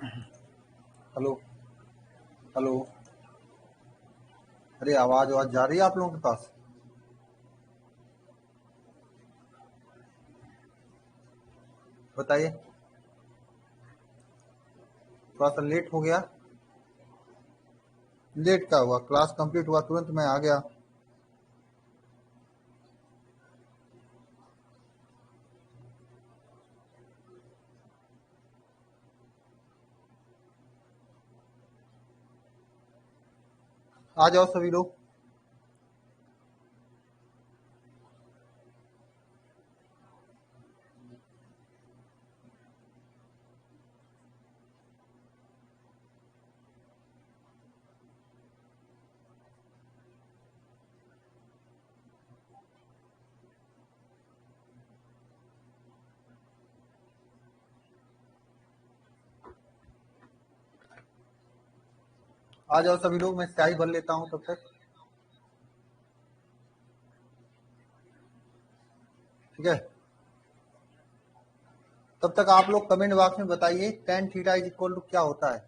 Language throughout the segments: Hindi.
हेलो। हेलो। अरे आवाज आवाज जा रही है आप लोगों के पास? बताइए। थोड़ा सा लेट हो गया। लेट क्या हुआ? क्लास कंप्लीट हुआ तुरंत मैं आ गया। आ जाओ सभी लोग। आ जाओ सभी लोग, मैं स्याही भर लेता हूँ तब तक। ठीक है। तब तक आप लोग कमेंट बॉक्स में बताइए tan theta is equal to क्या होता है।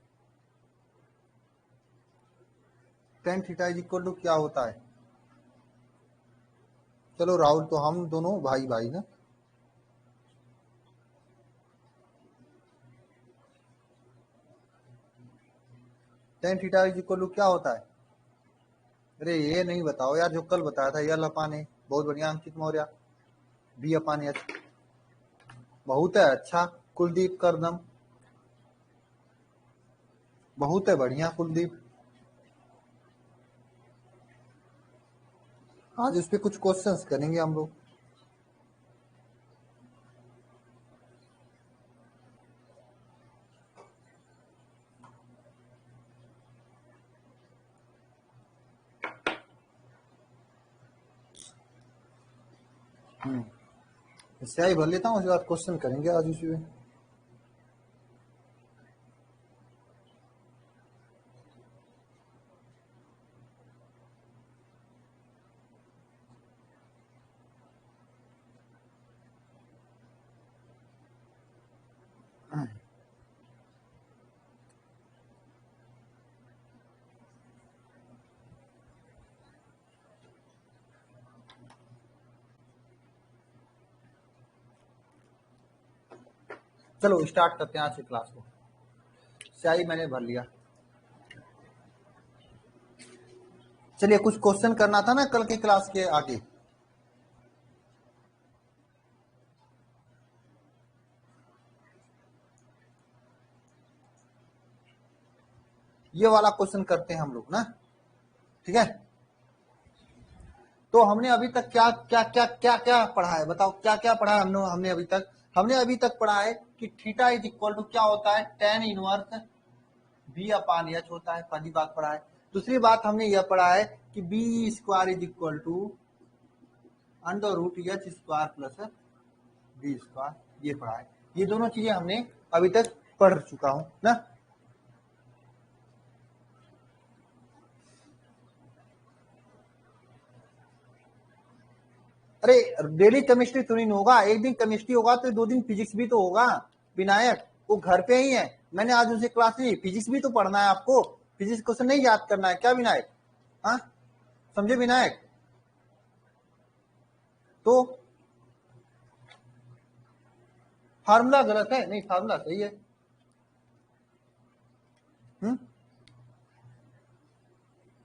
Tan theta is equal to क्या होता है? चलो राहुल, तो हम दोनों भाई भाई ना। Tan theta is equal to क्या होता है? अरे ये नहीं बताओ यार, जो कल बताया था यल अपान है। बहुत बढ़िया अंकित मौर्य। बी अपान एच। बहुत है अच्छा कुलदीप करदम। बहुत है बढ़िया कुलदीप। आज इस पे कुछ क्वेश्चंस करेंगे हम लोग। स्याही भर लेता हूँ, उसके बाद क्वेश्चन करेंगे आज इसी पे। चलो स्टार्ट करते हैं आज की क्लास को। स्याही मैंने भर लिया। चलिए, कुछ क्वेश्चन करना था ना कल की क्लास के आगे। ये वाला क्वेश्चन करते हैं हम लोग ना। ठीक है। तो हमने अभी तक क्या क्या क्या क्या क्या पढ़ा है? बताओ क्या क्या पढ़ा है हमने अभी तक। हमने अभी तक पढ़ा है कि थीटा इज इक्वल टू क्या होता है? टेन इनवर्स बी अपान एच होता है। पहली बात पढ़ा है। दूसरी बात हमने यह पढ़ा है कि B square is equal to under root H square plus B square. ये पढ़ा है। ये दोनों चीजें हमने अभी तक पढ़ चुका हूं ना। अरे डेली केमिस्ट्री तो नहीं होगा, एक दिन केमिस्ट्री होगा तो 2 दिन फिजिक्स भी तो होगा। विनायक वो घर पे ही है, मैंने आज उनसे क्लास ली। फिजिक्स भी तो पढ़ना है आपको। फिजिक्स क्वेश्चन नहीं याद करना है क्या विनायक? हाँ, समझे विनायक? तो फार्मूला गलत है? नहीं, फार्मूला सही है।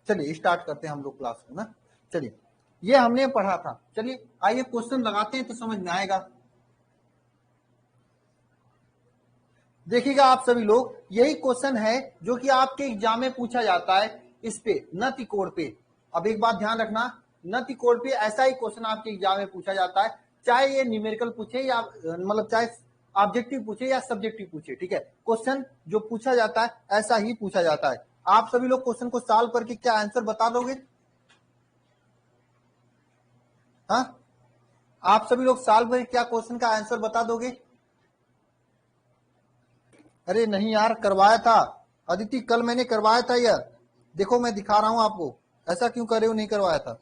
चलिए स्टार्ट करते हैं हम लोग क्लास को ना। चलिए, ये हमने पढ़ा था। चलिए आइए क्वेश्चन लगाते हैं तो समझ में आएगा। देखिएगा आप सभी लोग, यही क्वेश्चन है जो कि आपके एग्जाम में पूछा जाता है। इस पे न त्रिकोण पे। अब एक बात ध्यान रखना, न त्रिकोण पे ऐसा ही क्वेश्चन आपके एग्जाम में पूछा जाता है, चाहे ये न्यूमेरिकल पूछे या मतलब चाहे ऑब्जेक्टिव पूछे या सब्जेक्टिव पूछे। ठीक है, क्वेश्चन जो पूछा जाता है ऐसा ही पूछा जाता है। आप सभी लोग क्वेश्चन को सॉल्व करके क्या आंसर बता दोगे? हाँ, आप सभी लोग सॉल्व करके क्या क्वेश्चन का आंसर बता दोगे? अरे नहीं यार, करवाया था अदिति, कल मैंने करवाया था यह। देखो मैं दिखा रहा हूं आपको। ऐसा क्यों कर रहे हो? नहीं करवाया था?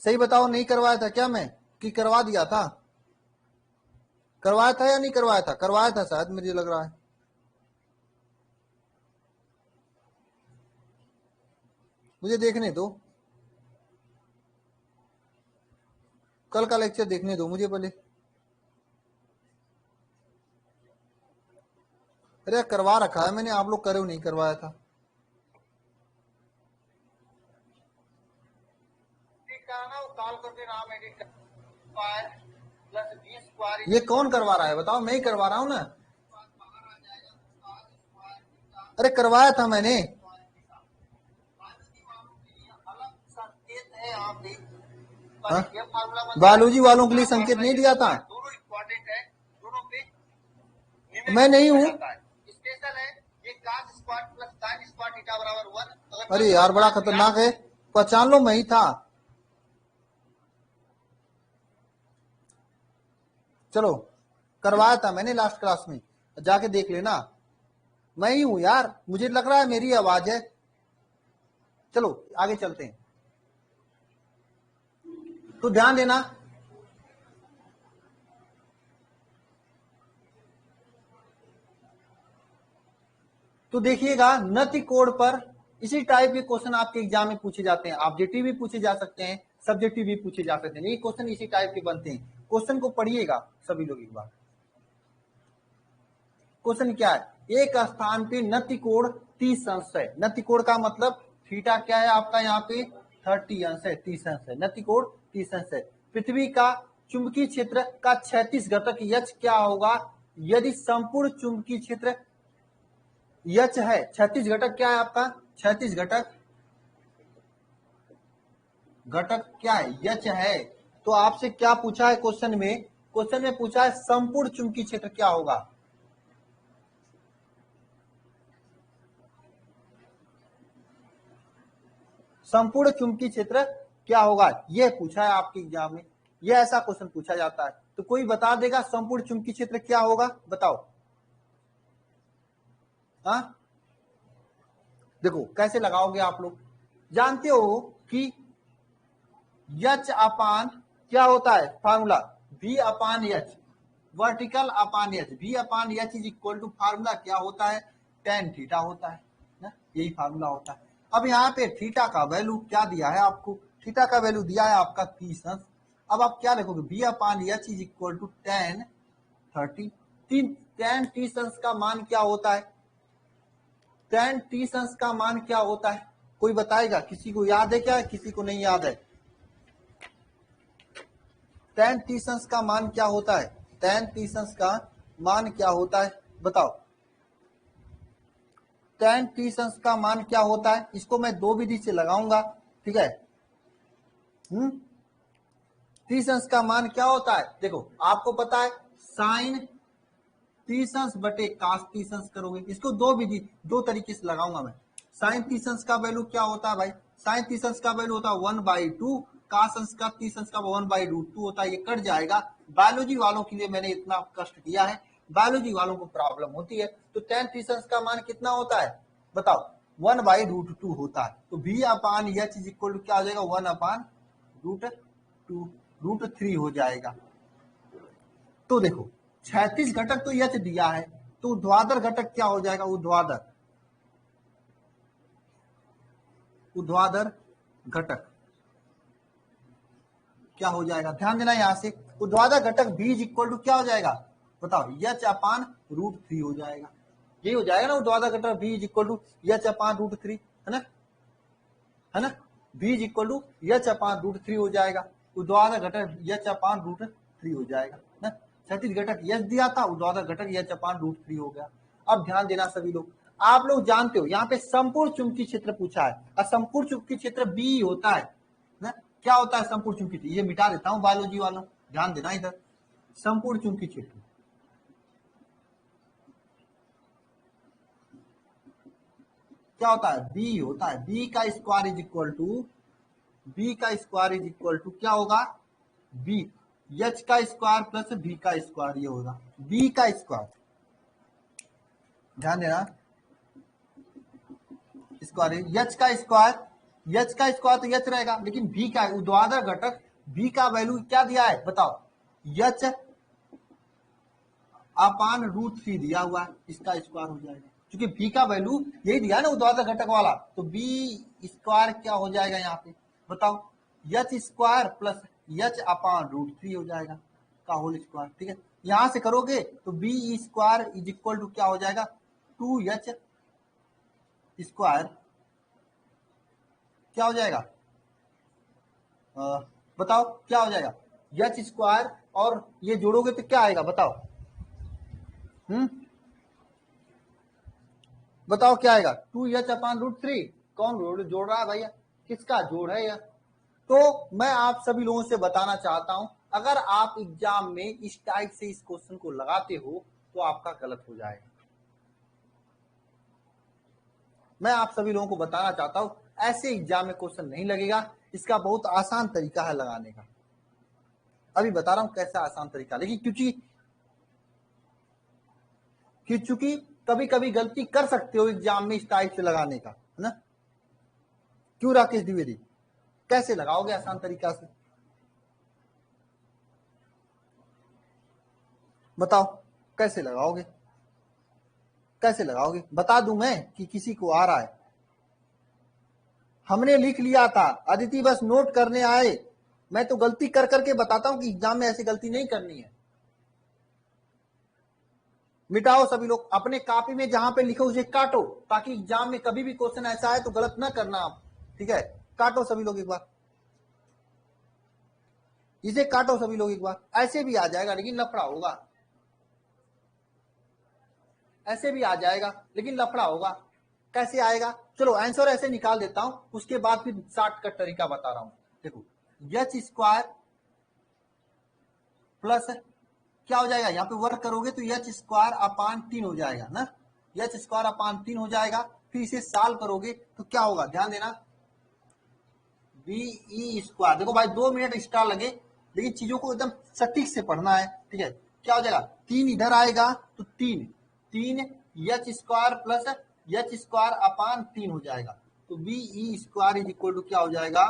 सही बताओ, नहीं करवाया था क्या मैं, कि करवा दिया था? करवाया था या नहीं करवाया था? करवाया था शायद, मुझे लग रहा है। मुझे देखने दो, कल का लेक्चर देखने दो मुझे पहले। अरे करवा रखा है मैंने, आप लोग करे हो, नहीं करवाया था। ये कौन करवा रहा है बताओ? मैं ही करवा रहा हूँ ना। अरे करवाया था मैंने। हाँ? बायोलॉजी वालों के लिए संकेत नहीं दिया था? मैं नहीं हूँ। अरे यार बड़ा खतरनाक है, पहचान लो मैं ही था। चलो करवाया था मैंने लास्ट क्लास में, जाके देख लेना। मैं ही हूं यार, मुझे लग रहा है मेरी आवाज है। चलो आगे चलते हैं, तो ध्यान देना। तो देखिएगा नति कोड पर इसी टाइप के क्वेश्चन आपके एग्जाम में पूछे जाते हैं। ऑब्जेक्टिव भी पूछे जा सकते हैं, सब्जेक्टिव भी पूछे जा सकते हैं। ये क्वेश्चन इसी टाइप के बनते हैं। क्वेश्चन को पढ़िएगा सभी लोग एक बार। क्वेश्चन क्या है? एक स्थान पे नति कोण 30 अंश है। नति कोण का मतलब थीटा क्या है आपका? यहाँ पे 30 अंश है, 30 अंश है। नति कोण 30 अंश है। पृथ्वी का चुंबकीय क्षेत्र का 36 घटक यच क्या होगा यदि संपूर्ण चुंबकीय क्षेत्र यच है? 36 घटक क्या है आपका? 36 घटक, घटक क्या है? यच है। तो आपसे क्या पूछा है क्वेश्चन में? क्वेश्चन में पूछा है संपूर्ण चुंबकीय क्षेत्र क्या होगा। संपूर्ण चुंबकीय क्षेत्र क्या होगा, यह पूछा है आपके एग्जाम में। यह ऐसा क्वेश्चन पूछा जाता है। तो कोई बता देगा संपूर्ण चुंबकीय क्षेत्र क्या होगा? बताओ। हाँ देखो कैसे लगाओगे आप लोग। जानते हो कि यच अपान क्या होता है formula? v upon H, vertical upon H. v upon H is equal to formula क्या होता है? टेन थीटा होता है ना, यही फार्मूला होता है। अब यहाँ पे थीटा का वैल्यू क्या दिया है आपको? थीटा का वैल्यू दिया है आपका 30 अंश। अब आप क्या लिखोगे? v upon H is equal to tan 30। Tan 30 अंश का मान क्या होता है? टेन 30 अंश का मान क्या होता है? कोई बताएगा? किसी को याद है क्या? किसी को नहीं याद है? टेन 30 अंश का मान क्या होता है? टेन 30 अंश का मान क्या होता है बताओ। टेन 30 अंश का मान क्या होता है? इसको मैं दो विधि से लगाऊंगा, ठीक है। 30 अंश का मान क्या होता है? देखो आपको पता है साइन 30 अंश बटे कास 30 अंश करोगे। इसको दो विधि, दो तरीके से लगाऊंगा मैं। साइन 30 अंश का वैल्यू क्या होता है भाई? साइन 30 अंश का वैल्यू होता है 1/2। कास अंश का 30 अंश का 1/√2 होता है। ये कट जाएगा। बायोलॉजी वालों के लिए मैंने इतना कष्ट किया है, बायोलॉजी वालों को प्रॉब्लम होती है। तो टेन 30 अंश का मान कितना होता है बताओ? 1/√2 होता है। तो v upon H is equal to क्या हो जाएगा? 1/√2 √3 हो जाएगा। तो देखो 36 घटक तो यच दिया है, तो ऊर्ध्वाधर घटक क्या हो जाएगा? ऊर्ध्वाधर, ऊर्ध्वाधर घटक क्या हो जाएगा? ध्यान देना यहां से। ऊर्ध्वाधर घटक v इज इक्वल टू क्या हो जाएगा बताओ? यच अपान √3 हो जाएगा। यही हो जाएगा ना, ऊर्ध्वाधर घटक v इज इक्वल टू यच अपान √3, है ना, है ना। v इज इक्वल टू यच अपान √3 हो जाएगा। ऊर्ध्वाधर घटक यच अपान √3 हो जाएगा ना। 36 घटक यच दिया था, ऊर्ध्वाधर घटक यच अपान √3 हो गया। अब ध्यान देना सभी लोग, आप लोग जानते हो यहाँ पे संपूर्ण चुंबकीय क्षेत्र पूछा है, और संपूर्ण चुंबकीय क्षेत्र बी होता है ना। क्या होता है संपूर्ण चुंबकीय क्षेत्र? ये मिटा देता हूं बायोलॉजी वालों, ध्यान देना इधर। संपूर्ण चुंबकीय क्षेत्र क्या होता है? बी होता है। बी का square is equal to, B का स्क्वायर इज इक्वल टू क्या होगा? बी एच का स्क्वायर प्लस बी का स्क्वायर, ये होगा बी का स्क्वायर। ध्यान देना, स्क्वायर एच का स्क्वायर, एच का स्क्वायर तो एच रहेगा, लेकिन बी का ऊर्ध्वाधर घटक बी का वैल्यू क्या दिया है बताओ? एच अपान √3 दिया हुआ है, इसका स्क्वायर हो जाएगा, क्योंकि b का वैल्यू यही दिया है ना ऊर्ध्वाधर घटक वाला, तो b स्क्वायर क्या हो जाएगा यहाँ पे बताओ, h स्क्वायर प्लस h अपान √3 हो जाएगा का होल स्क्वायर। ठीक है, यहां से करोगे तो b square is equal to क्या हो जाएगा 2h स्क्वायर, क्या हो जाएगा बताओ क्या हो जाएगा h स्क्वायर, और ये जोड़ोगे तो क्या आएगा बताओ, बताओ क्या आएगा 2h अपान √3। कौन जोड़ रहा है भैया, किसका जोड़ है यह। तो मैं आप सभी लोगों से बताना चाहता हूं, अगर आप एग्जाम में इस टाइप से इस क्वेश्चन को लगाते हो तो आपका गलत हो जाएगा। मैं आप सभी लोगों को बताना चाहता हूं ऐसे एग्जाम में क्वेश्चन नहीं लगेगा, इसका बहुत आसान तरीका है लगाने का। अभी बता रहा हूं कैसा आसान तरीका, लेकिन क्योंकि कभी कभी गलती कर सकते हो एग्जाम में इस टाइप से लगाने का, है ना। क्यों राकेश द्विवेदी, कैसे लगाओगे आसान तरीका से बताओ, कैसे लगाओगे, कैसे लगाओगे, बता दूं मैं कि किसी को आ रहा है। हमने लिख लिया था, अदिति बस नोट करने आए, मैं तो गलती कर करके बताता हूं कि एग्जाम में ऐसी गलती नहीं करनी है। मिटाओ सभी लोग, अपने कॉपी में जहां पे लिखो उसे काटो, ताकि एग्जाम में कभी भी क्वेश्चन ऐसा है तो गलत ना करना आप। ठीक है, काटो सभी लोग एक बार, इसे काटो सभी लोग एक बार। ऐसे भी आ जाएगा लेकिन लफड़ा होगा, ऐसे भी आ जाएगा लेकिन लफड़ा होगा। कैसे आएगा, चलो आंसर ऐसे निकाल देता हूं, उसके बाद फिर शॉर्टकट तरीका बता रहा हूं। देखो h स्क्वायर प्लस क्या हो जाएगा, यहाँ पे वर्क करोगे तो h स्क्वायर अपान 3 हो जाएगा ना, h स्क्वायर अपान 3 हो जाएगा। फिर इसे सॉल्व करोगे तो क्या होगा, ध्यान देना, बी स्क्वायर, देखो भाई 2 मिनट एक्स्ट्रा लगे लेकिन चीजों को एकदम सटीक से पढ़ना है। ठीक है, क्या हो जाएगा, 3 इधर आएगा तो 3 h square plus h square upon 3 हो जाएगा, तो B square is equal to क्या हो जाएगा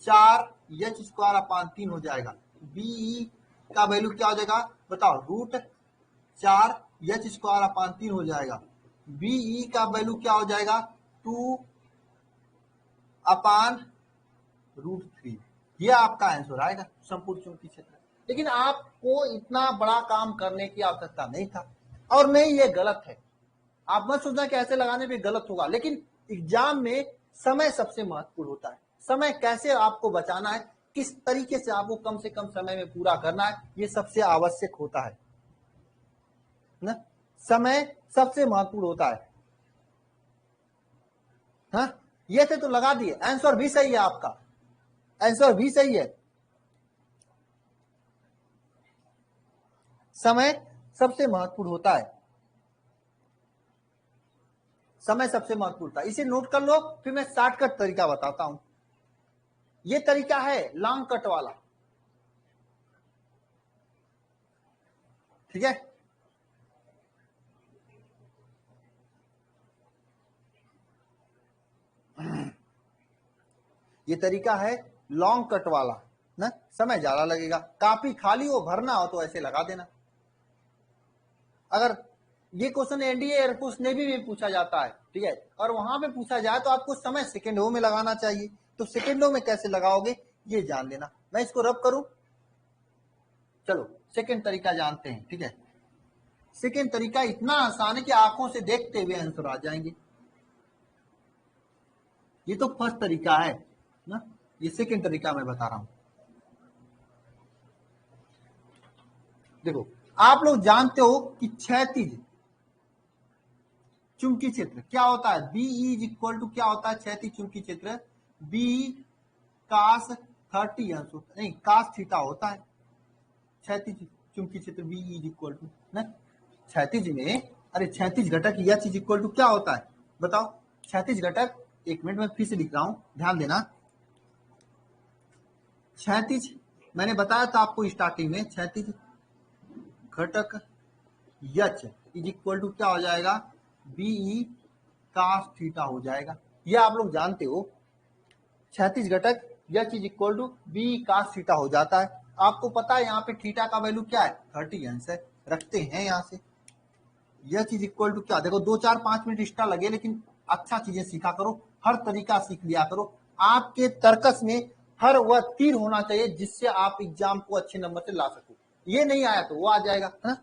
4 h स्क्वायर अपान 3 हो जाएगा। बी का वैल्यू क्या हो जाएगा बताओ, √4 h स्क्वायर अपान 3 हो जाएगा। बी का वैल्यू क्या हो जाएगा 2 अपान √3, ये आपका आंसर आएगा संपूर्ण चुंबकीय क्षेत्र। लेकिन आपको इतना बड़ा काम करने की आवश्यकता नहीं था, और नहीं ये गलत है, आप मत सोचना कि ऐसे लगाने पे गलत होगा, लेकिन एग्जाम में समय सबसे महत्वपूर्ण होता है। समय कैसे आपको बचाना है, किस तरीके से आपको कम से कम समय में पूरा करना है, ये सबसे आवश्यक होता है ना, समय सबसे महत्वपूर्ण होता है। हाँ, ये से तो लगा दिए, आंसर भी सही है आपका, आंसर भी सही है, समय सबसे महत्वपूर्ण होता है, समय सबसे महत्वपूर्ण होता है। इसे नोट कर लो, फिर मैं शॉर्टकट तरीका बताता हूं। ये तरीका है लॉन्ग कट वाला, ठीक है, ये तरीका है लॉन्ग कट वाला ना, समय ज्यादा लगेगा, काफी खाली हो भरना हो तो ऐसे लगा देना। अगर ये क्वेश्चन एनडीए एयरफोर्स नेवी में पूछा जाता है, ठीक है, और वहां पे पूछा जाए तो आपको समय सेकेंडों में लगाना चाहिए, तो सेकेंडों में कैसे लगाओगे ये जान लेना। मैं इसको रब करूं, चलो सेकेंड तरीका जानते हैं। ठीक है, सेकेंड तरीका इतना आसान है कि आंखों से देखते हुए आंसर आ जाएंगे। ये तो फर्स्ट तरीका है ना, ये सेकेंड तरीका मैं बता रहा हूं। देखो आप लोग जानते हो कि क्षैतिज चुंबकीय क्षेत्र क्या होता है, बी इज इक्वल टू क्या होता है, क्षैतिज चुंबकीय क्षेत्र बी कास 30 अंश होता नहीं, कास थीटा होता है क्षैतिज चुंबकीय क्षेत्र बी इज इक्वल टू ना, क्षैतिज में, अरे क्षैतिज घटक एच इज इक्वल टू क्या होता है बताओ, क्षैतिज घटक, एक मिनट में फिर से लिख रहा हूं ध्यान देना, क्षैतिज मैंने बताया था आपको स्टार्टिंग में, क्षैतिज घटक एच इज इक्वल टू क्या हो जाएगा बी कास थीटा हो जाएगा, ये आप लोग जानते हो, क्षैतिज घटक H is equal to B cos theta हो जाता है। आपको पता है यहाँ पे थीटा का वैल्यू क्या है 30 अंश है, रखते हैं यहाँ से। यह चीज इक्वल टू क्या, देखो 2-4-5 मिनट एक्स्ट्रा लगे लेकिन अच्छा चीजें सीखा करो, हर तरीका सीख लिया करो। आपके तर्कस में हर वह तीर होना चाहिए जिससे आप एग्जाम को अच्छे नंबर से ला सको। ये नहीं आया तो वो आ जाएगा, है ना।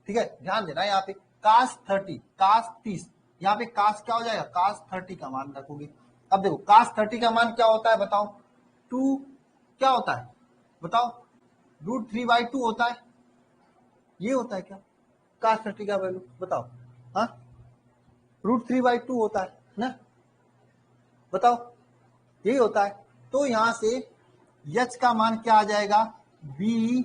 ठीक है, ध्यान देना यहाँ पे कास 30, कास 30, यहाँ पे कास क्या हो जाएगा, कास 30 का मान रखोगे। अब देखो कास 30 का मान क्या होता है बताओ, 2 क्या होता है बताओ, √3/2 होता है, ये होता है क्या कास 30 का वैल्यू बताओ, हाँ √3/2 होता है ना, बताओ यही होता है। तो यहां से यच का मान क्या आ जाएगा, b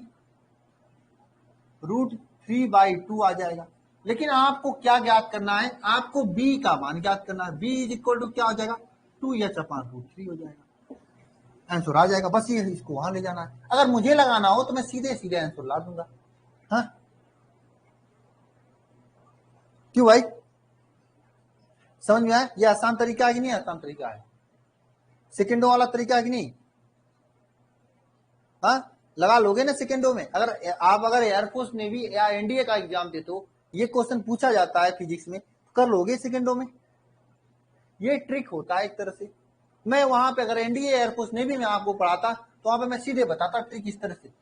√3/2 आ जाएगा। लेकिन आपको क्या ज्ञात करना है, आपको b का मान ज्ञात करना है। b इज इक्वल टू क्या हो जाएगा, 2h/√3 हो जाएगा, आंसर आ जाएगा। बस ये इसको वहां ले जाना है। अगर मुझे लगाना हो तो मैं सीधे सीधे आंसर ला दूंगा, हाँ क्यों भाई, समझ में आया। ये आसान तरीका है कि नहीं आसान तरीका है, सेकेंडों वाला तरीका है कि नहीं, हाँ लगा लोगे ना सेकेंडों में। अगर एयरफोर्स नेवी या एनडीए का एग्जाम देते हो, ये क्वेश्चन पूछा जाता है फिजिक्स में, कर लोगे सेकेंडों में। ये ट्रिक होता है एक तरह से। मैं वहां पे अगर एनडीए एयरफोर्स नेवी में आपको पढ़ाता तो वहां पे मैं सीधे बताता ट्रिक इस तरह से,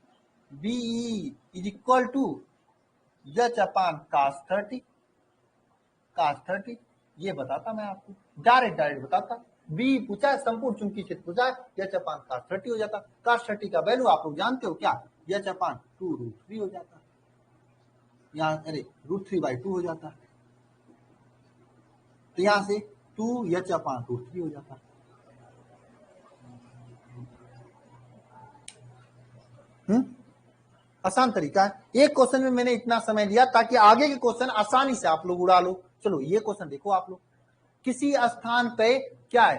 B is equal to h/cos 30, cos 30 ये बताता मैं आपको, डायरेक्ट डायरेक्ट बताता। बी पूछा है संपूर्ण चुंबकीय क्षेत्र पूछा है, h/cos 30 हो जाता। cos 30 का वैल्यू आप लोग जानते हो क्या, h/2√3 हो जाता, यहाँ अरे √3/2 हो जाता, तो यहां से 2h/√3 हो जाता। आसान तरीका है। एक क्वेश्चन में मैंने इतना समय लिया ताकि आगे के क्वेश्चन आसानी से आप लोग उड़ा लो। चलो ये क्वेश्चन देखो आप लोग, किसी स्थान पे क्या है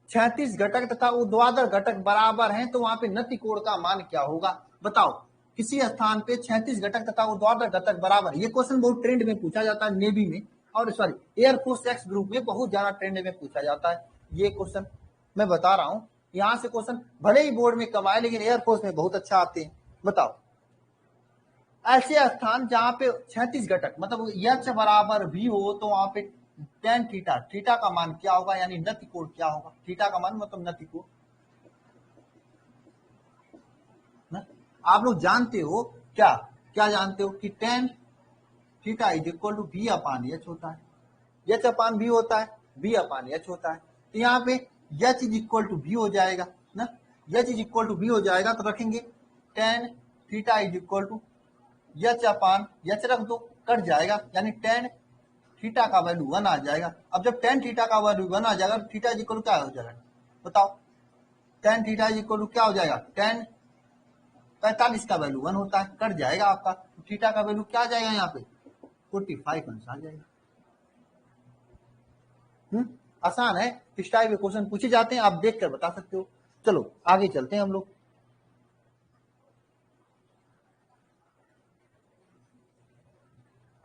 36 घटक तथा ऊर्ध्वाधर घटक बराबर हैं, तो वहां पे नति कोण का मान क्या होगा बताओ। किसी स्थान पे 36 घटक तथा ऊर्ध्वाधर घटक बराबर, ये क्वेश्चन बहुत ट्रेंड में पूछा जाता है नेवी में, और सॉरी एयरफोर्स एक्स ग्रुप में बहुत ज्यादा ट्रेंड में पूछा जाता है ये क्वेश्चन। मैं बता रहा हूं यहां से क्वेश्चन भले ही बोर्ड में कम आए लेकिन एयरफोर्स में बहुत अच्छा आते हैं। बताओ ऐसे स्थान जहां पे 36 घटक मतलब यच बराबर भी हो, तो वहां पे टेन थीटा, थीटा का मान क्या होगा, यानी नति कोण क्या होगा, थीटा का मान मतलब नति कोण ना। आप लोग जानते हो क्या, क्या जानते हो कि tan theta is equal to v/h होता है, h/v होता है, v/h होता है। तो यहाँ पे h is equal to v हो जाएगा ना, h is equal to v हो जाएगा, तो रखेंगे tan theta is equal to h रख दो, कट जाएगा, यानी टेन थीटा का वैल्यू 1 आ जाएगा। अब जब टेन थीटा का वैल्यू 1 आ जाएगा, थीटा इज इक्वल क्या हो जाएगा बताओ, टेन थीटा इज इक्वल क्या हो जाएगा, टेन 45 का वैल्यू 1 होता है, कट जाएगा आपका, तो थीटा का वैल्यू क्या आ जाएगा यहाँ पे 45 आंसर आ जाएगा। आसान है, इस टाइप के क्वेश्चन पूछे जाते हैं, आप देख कर बता सकते हो। चलो आगे चलते हैं हम लोग,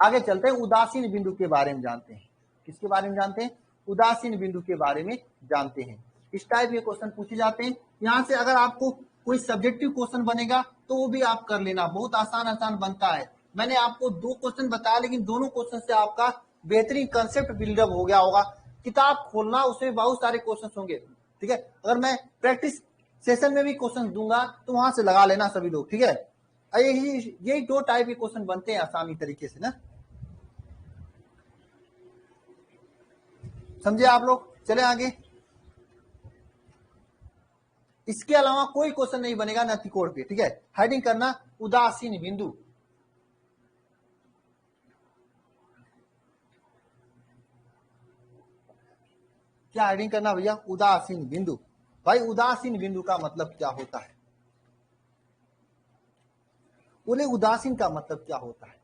आगे चलते हैं उदासीन बिंदु के बारे में जानते हैं। किसके बारे में जानते हैं, उदासीन बिंदु के बारे में जानते हैं। इस टाइप के क्वेश्चन पूछे जाते हैं। यहाँ से अगर आपको कोई सब्जेक्टिव क्वेश्चन बनेगा तो वो भी आप कर लेना, बहुत आसान आसान बनता है। मैंने आपको 2 क्वेश्चन बताया लेकिन दोनों क्वेश्चन से आपका बेहतरीन कंसेप्ट बिल्डअप हो गया होगा। किताब खोलना, उसमें बहुत सारे क्वेश्चन होंगे, ठीक है। अगर मैं प्रैक्टिस सेशन में भी क्वेश्चन दूंगा तो वहां से लगा लेना सभी लोग, ठीक है। यही 2 टाइप के क्वेश्चन बनते हैं आसानी तरीके से ना, समझे आप लोग। चले आगे, इसके अलावा कोई क्वेश्चन नहीं बनेगा नति कोण पे, ठीक है। हेडिंग करना उदासीन बिंदु, क्या हेडिंग करना भैया, उदासीन बिंदु। भाई उदासीन बिंदु का मतलब क्या होता है, बोले उदासीन का मतलब क्या होता है,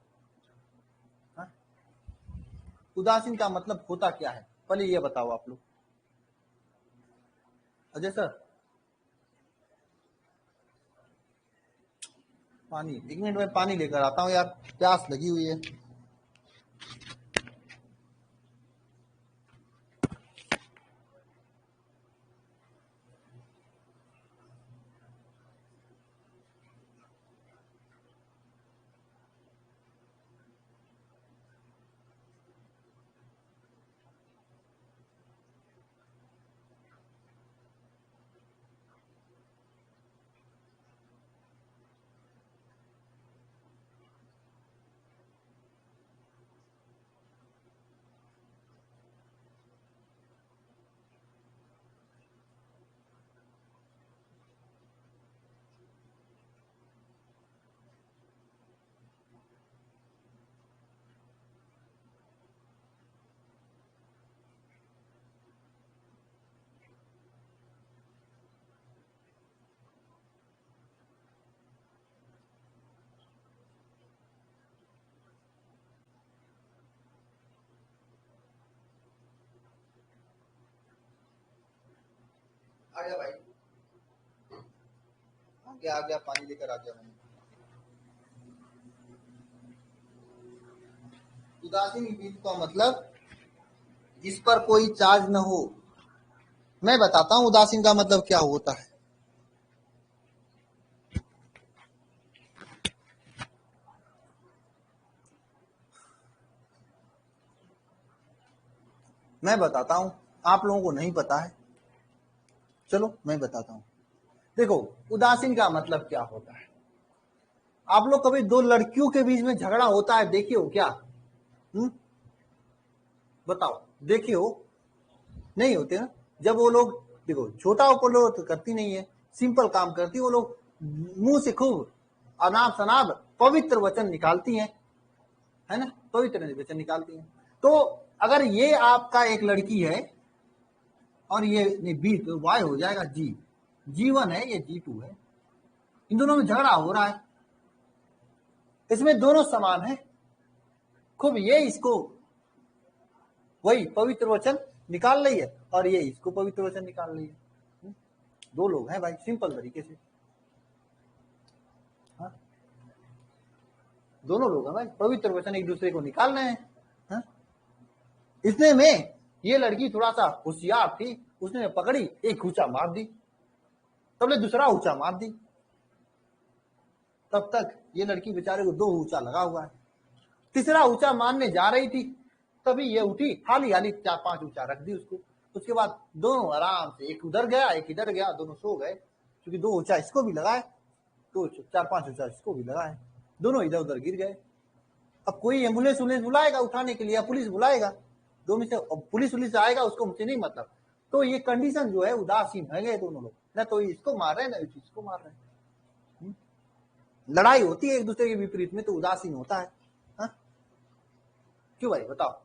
हा? उदासीन का मतलब होता क्या है, पहले ये बताओ आप लोग। अजय सर पानी, 1 मिनट में पानी लेकर आता हूँ यार, प्यास लगी हुई है। आ गया भाई, आ गया पानी लेकर आ गया मैंने। उदासीन बिंदु का मतलब जिस पर कोई चार्ज न हो। मैं बताता हूं उदासीन का मतलब क्या होता है। मैं बताता हूं, आप लोगों को नहीं पता है, चलो मैं बताता हूं। देखो उदासीन का मतलब क्या होता है। आप लोग कभी दो लड़कियों के बीच में झगड़ा होता है देखे हो क्या? बताओ, देखे हो? नहीं होते ना। जब वो लोग, देखो छोटा ऊपर लोग तो करती नहीं है, सिंपल काम करती, वो लोग मुंह से खूब अनाप शनाप पवित्र वचन निकालती हैं, है ना, पवित्र वचन निकालती हैं। तो अगर ये आपका एक लड़की है और ये बी, तो वाई हो जाएगा जी, G1 है, ये G2 है, इन दोनों में झगड़ा हो रहा है, इसमें दोनों समान है, खूब ये इसको वही पवित्र वचन निकाल रही है और ये इसको पवित्र वचन निकाल रही है। दो लोग हैं भाई, सिंपल तरीके से, हाँ? दोनों लोग हैं भाई, पवित्र वचन एक दूसरे को निकाल रहे हैं, हाँ? इसने में ये लड़की थोड़ा सा होशियार थी, उसने पकड़ी, एक ऊंचा मार दी, तब दूसरा ऊंचा मार दी, तब तक ये लड़की बेचारे को दो ऊंचा लगा हुआ है। तीसरा ऊंचा मारने जा रही थी, तभी ये उठी, हाली हाली 4-5 ऊंचा रख दी उसको। उसके बाद दोनों आराम से, एक उधर गया एक इधर गया, दोनों सो गए, क्योंकि दो ऊंचा इसको भी लगाए, तो 4-5 ऊंचा इसको भी लगाए, दोनों इधर उधर गिर गए। अब कोई एम्बुलेंस बुलाएगा उठाने के लिए, या पुलिस बुलाएगा, दो में से पुलिस आएगा, उसको मुझे नहीं मतलब। तो ये कंडीशन जो है उदासीन है गए दोनों लोग, ना तो इसको मार रहे हैं ना इसको मार रहे हैं। लड़ाई होती है एक दूसरे के विपरीत में तो उदासीन होता है, हा? क्यों भाई बताओ?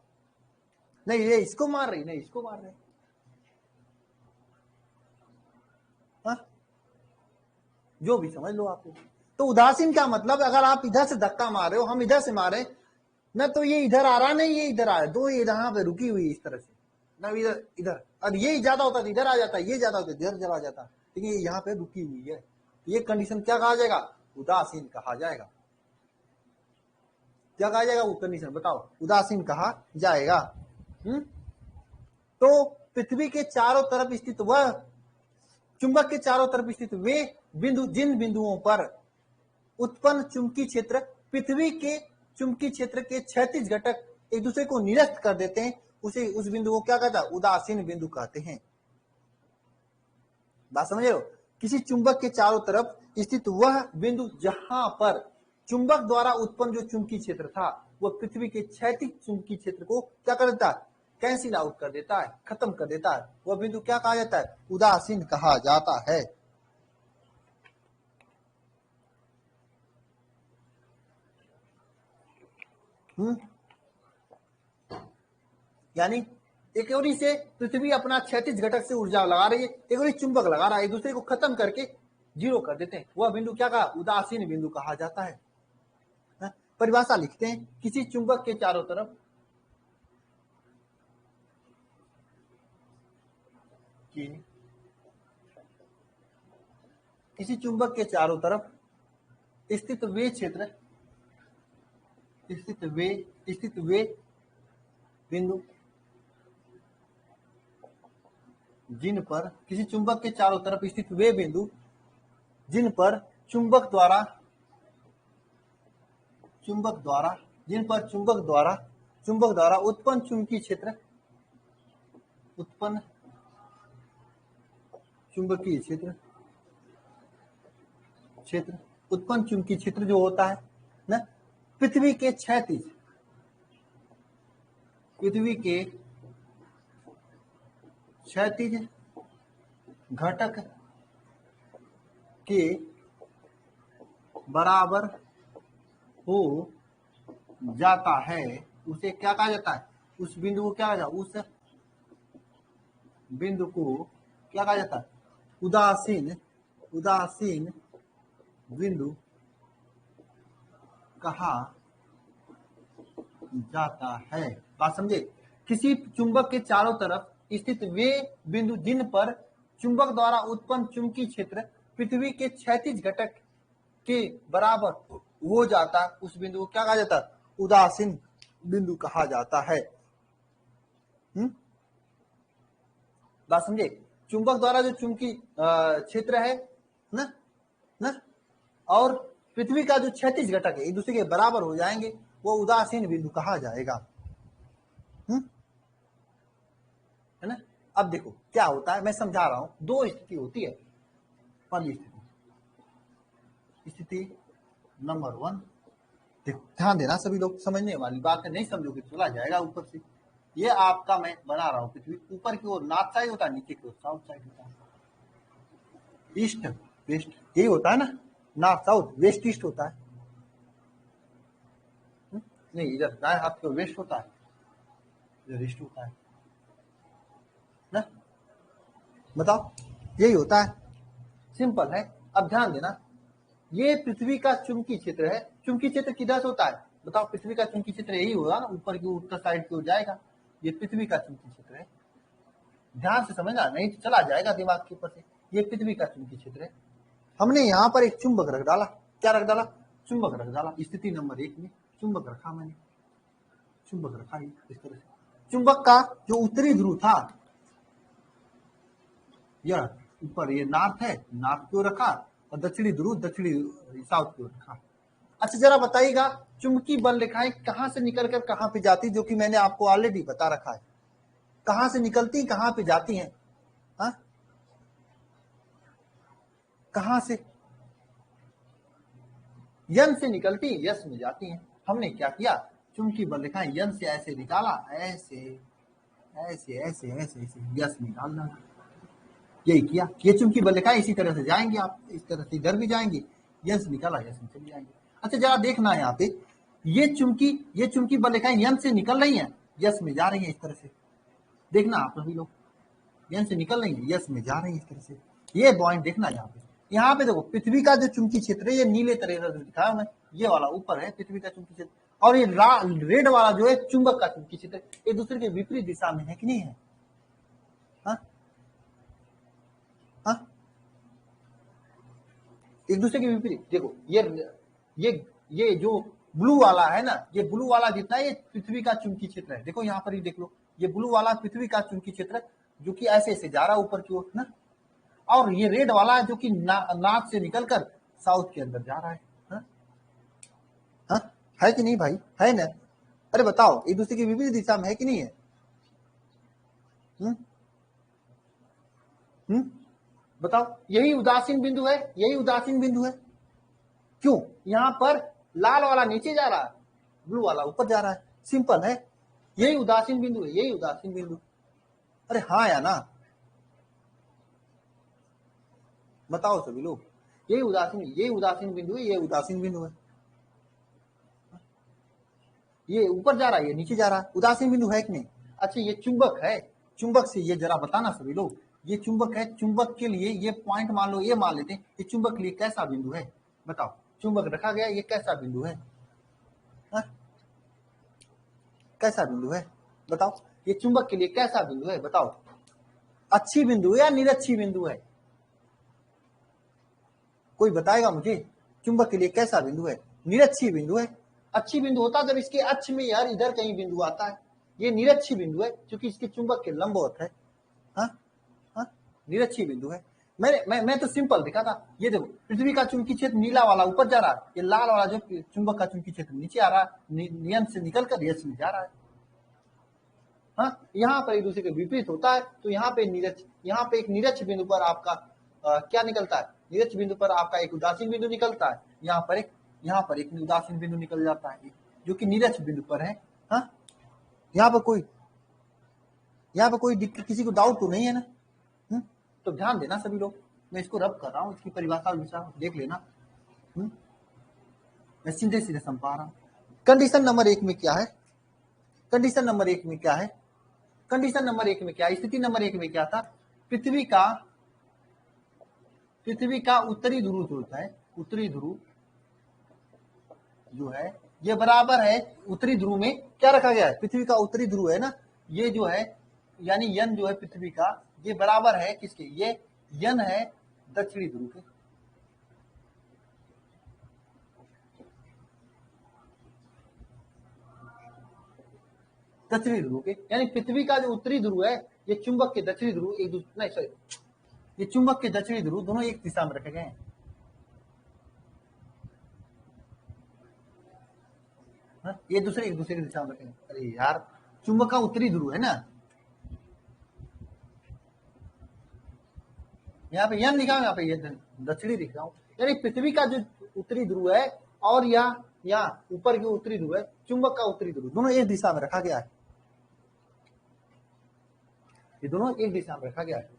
नहीं ये इसको मार रही, नहीं इसको मार रहे, हा? जो भी समझ लो आप। तो उदासीन का मतलब, अगर आप इधर से धक्का मार रहे हो, हम इधर से मारे ना, तो ये इधर आ रहा नहीं, ये इधर आ रहा है, दो यहाँ पे रुकी हुई इस तरह से ना, इधर इधर, और ये ज्यादा होता है इधर आ जाता है, ये ज्यादा होता है इधर चला जाता है, लेकिन ये यहाँ पे रुकी हुई है, ये कंडीशन क्या कहा जाएगा? उदासीन कहा जाएगा। क्या कहा जाएगा वो कंडीशन बताओ? उदासीन कहा जाएगा। तो पृथ्वी के चारों तरफ स्थित वह चुंबक के चारों तरफ स्थित वे बिंदु, जिन बिंदुओं पर उत्पन्न चुंबकीय क्षेत्र पृथ्वी के चुंबकीय क्षेत्र के क्षैतिज घटक एक दूसरे को निरस्त कर देते हैं, उसे उस बिंदु को क्या कहता है? उदासीन बिंदु कहते हैं। बात समझ रहे हो? किसी चुंबक के चारों तरफ स्थित वह बिंदु जहां पर चुंबक द्वारा उत्पन्न जो चुंबकीय क्षेत्र था वह पृथ्वी के क्षैतिज चुंबकीय क्षेत्र को क्या कर देता है? कैंसिल आउट कर देता है, खत्म कर देता है, वह बिंदु क्या कहा जाता है? उदासीन कहा जाता है। यानी एक ओरी से पृथ्वी अपना क्षैतिज घटक से ऊर्जा लगा रही है, एक ओरी चुंबक लगा रहा है, एक दूसरे को खत्म करके जीरो कर देते हैं, वह बिंदु क्या कहा? उदासीन बिंदु कहा जाता है। परिभाषा लिखते हैं, किसी चुंबक के चारों तरफ किसी चुंबक के चारों तरफ स्थित वे क्षेत्र, स्थित वे बिंदु जिन पर, किसी चुंबक के चारों तरफ स्थित वे बिंदु जिन पर चुंबक द्वारा उत्पन्न चुंबकीय क्षेत्र, उत्पन्न चुंबकीय क्षेत्र जो होता है ना, पृथ्वी के क्षैतिज घटक के बराबर हो जाता है, उसे क्या कहा जाता है? उस बिंदु को क्या कहा जाता है? उस बिंदु को क्या कहा जाता है? उदासीन बिंदु कहा जाता है। बात समझे? किसी चुंबक के चारों तरफ स्थित वे बिंदु जिन पर चुंबक द्वारा उत्पन्न चुंबकीय क्षेत्र पृथ्वी के क्षैतिज घटक के बराबर हो जाता है, उस बिंदु को क्या कहा जाता है? उदासीन बिंदु कहा जाता है। बात समझे? चुंबक द्वारा जो चुंबकीय क्षेत्र है ना ना और पृथ्वी का जो क्षैतिज घटक है एक दूसरे के बराबर हो जाएंगे, वो उदासीन बिंदु कहा जाएगा। है ना? अब देखो क्या होता है, मैं समझा रहा हूं। दो स्थिति होती है। पहली स्थिति नंबर 1, देखो ध्यान देना सभी लोग, समझने वाली बात है, नहीं समझोगे चला जाएगा ऊपर से। ये आपका मैं बना रहा हूं पृथ्वी, ऊपर की ओर नॉर्थ साइड होता है, नीचे की ओर साउथ साइड होता है, ईस्ट वेस्ट, यही होता है ना, नॉर्थ साउथ, वेस्ट ईस्ट होता है। नहीं, इधर दाएं हाथ की ओर वेस्ट होता है, इधर ईस्ट होता है ना। बताओ, यही होता है, सिंपल है। अब ध्यान देना, ये पृथ्वी का चुंबकीय क्षेत्र है। चुंबकीय क्षेत्र किधर से होता है? बताओ, पृथ्वी का चुंबकीय क्षेत्र यही होगा ना, ऊपर की उत्तर साइड की ओर जाएगा। ये पृथ्वी का चुंबकीय क्षेत्र है, ध्यान से समझना, नहीं तो चला जाएगा दिमाग के ऊपर से। ये पृथ्वी का चुंबकीय क्षेत्र है। हमने यहाँ पर एक चुंबक रख डाला। क्या रख डाला? चुंबक रख डाला। स्थिति नंबर 1 में चुंबक रखा मैंने, चुंबक रखा इस तरह से। चुंबक का जो उत्तरी ध्रुव था, यह ऊपर ये नॉर्थ है, नॉर्थ की ओर रखा, और दक्षिणी ध्रुव दक्षिणी साउथ की ओर रखा। अच्छा जरा बताइएगा, चुंबकीय बल रेखाएं कहां से निकलकर कहां पे जाती, जो कि मैंने आपको ऑलरेडी बता रखा है। कहां से निकलती, कहां पे जाती हैं? हाँ, कहां से? यन से निकलती, यस में जाती हैं। हमने क्या किया, चुंबकीय बल रेखाएं यन से ऐसे निकाला, ऐसे ऐसे ऐसे ऐसे ऐसे, यस में डालना, यही किया। ये चुंबकीय बल रेखाएं इसी तरह से जाएंगे, आप इस तरह से इधर भी जाएंगे, यस निकाला, यस में चली जाएंगे। अच्छा जरा देखना यहाँ पे, ये चुंबकीय बल रेखाएं यन से निकल रही हैं, यस में जा रही हैं, इस तरह से देखना आप सभी लोग, यन से निकल रही है, यस में जा रही है, इस तरह से। ये पॉइंट देखना यहाँ पे देखो, पृथ्वी का जो चुंबकीय क्षेत्र है, ये नीले तरह से दिखाया मैं, ये वाला ऊपर है पृथ्वी का चुंबकीय क्षेत्र, और ये रेड वाला जो है चुंबक का चुंबकीय क्षेत्र, एक दूसरे के विपरीत दिशा में है कि नहीं है? हा? हा? एक दूसरे के विपरीत। देखो ये जो ब्लू वाला है ना, ये ब्लू वाला जितना है, ये पृथ्वी का चुंबकीय क्षेत्र है। देखो यहाँ पर ही देख लो, ये ब्लू वाला पृथ्वी का चुंबकीय क्षेत्र जो कि ऐसे ऐसे जा रहा है ऊपर की ओर ना, और ये रेड वाला है जो कि नॉर्थ से निकलकर साउथ के अंदर जा रहा है। हा? है कि नहीं भाई? है ना? अरे बताओ, एक दूसरे की विपरीत दिशा में है कि नहीं है? बताओ, यही उदासीन बिंदु है, यही उदासीन बिंदु है। क्यों? यहाँ पर लाल वाला नीचे जा रहा है, ब्लू वाला ऊपर जा रहा है, सिंपल है, यही उदासीन बिंदु है, यही उदासीन बिंदु। अरे हाँ या ना? बताओ सभी लोग, यही उदासीन बिंदु है, ये उदासीन बिंदु है। ये ऊपर जा रहा है, ये नीचे जा रहा है, उदासीन बिंदु है कि नहीं? अच्छा ये चुंबक है, चुंबक से ये जरा बताना सभी लोग, ये चुंबक है, चुंबक के लिए ये पॉइंट मान लो, ये मान लेते हैं, ये चुंबक के लिए कैसा बिंदु है? बताओ, चुंबक रखा गया, ये कैसा बिंदु है? हा? कैसा बिंदु है बताओ, ये चुंबक के लिए कैसा बिंदु है? बताओ, अच्छी बिंदु है या निरक्षी बिंदु है? कोई बताएगा मुझे, चुंबक के लिए कैसा बिंदु है? निरक्षी बिंदु है। अच्छी बिंदु होता जब इसके अक्ष में यार इधर कहीं बिंदु आता है, ये निरक्षी बिंदु है क्योंकि इसके चुंबक के लंबवत है। हाँ हाँ, निरक्षी बिंदु है। मैं तो सिंपल दिखा था। ये देखो, पृथ्वी का चुंबकीय क्षेत्र नीला वाला ऊपर जा रहा है, ये लाल वाला जो चुंबक का चुंबकीय क्षेत्र नीचे आ रहा है, नियम से निकलकर यश में जा रहा है। हाँ, यहाँ पर एक दूसरे के विपरीत होता है, तो यहाँ पे एक निरक्ष बिंदु पर आपका क्या निकलता है? निरक्ष बिंदु पर आपका एक उदासीन बिंदु निकलता है, यहाँ पर एक उदासीन बिंदु निकल जाता है, जो कि निरक्ष बिंदु पर है। हाँ, यहाँ पर कोई किसी को डाउट तो नहीं है ना? तो ध्यान देना सभी लोग, मैं इसको रब कर रहा हूँ, इसकी परिभाषा देख लेना। मैं सीधे सीधे समझा रहा हूँ। कंडीशन नंबर 1 में क्या है? कंडीशन नंबर 1 में क्या है? कंडीशन नंबर 1 में क्या है? स्थिति नंबर 1 में क्या था? पृथ्वी का उत्तरी ध्रुव जो होता है, उत्तरी ध्रुव जो है, ये बराबर है, उत्तरी ध्रुव में क्या रखा गया है? पृथ्वी का उत्तरी ध्रुव है ना, ये जो है, यानी यन जो है पृथ्वी का ये बराबर है किसके, ये यन है दक्षिणी ध्रुव के। दक्षिणी ध्रुव के, यानी पृथ्वी का जो उत्तरी ध्रुव है, ये चुंबक के दक्षिणी ध्रुव एक दूसरे, नहीं सॉरी, ये चुंबक के दक्षिणी ध्रुव दोनों एक दिशा में रखे गए हैं। ये दूसरे एक दूसरे की दिशा में रखे हैं। अरे यार, चुंबक का उत्तरी ध्रुव है ना, यहाँ पे यन लिखा हूं, यहाँ पे ये दक्षिणी लिख रहा हूं, यानी पृथ्वी का जो उत्तरी ध्रुव है और यहाँ ऊपर की उत्तरी ध्रुव है, चुंबक का उत्तरी ध्रुव, दोनों एक दिशा में रखा गया है। ये दोनों एक दिशा में रखा गया है।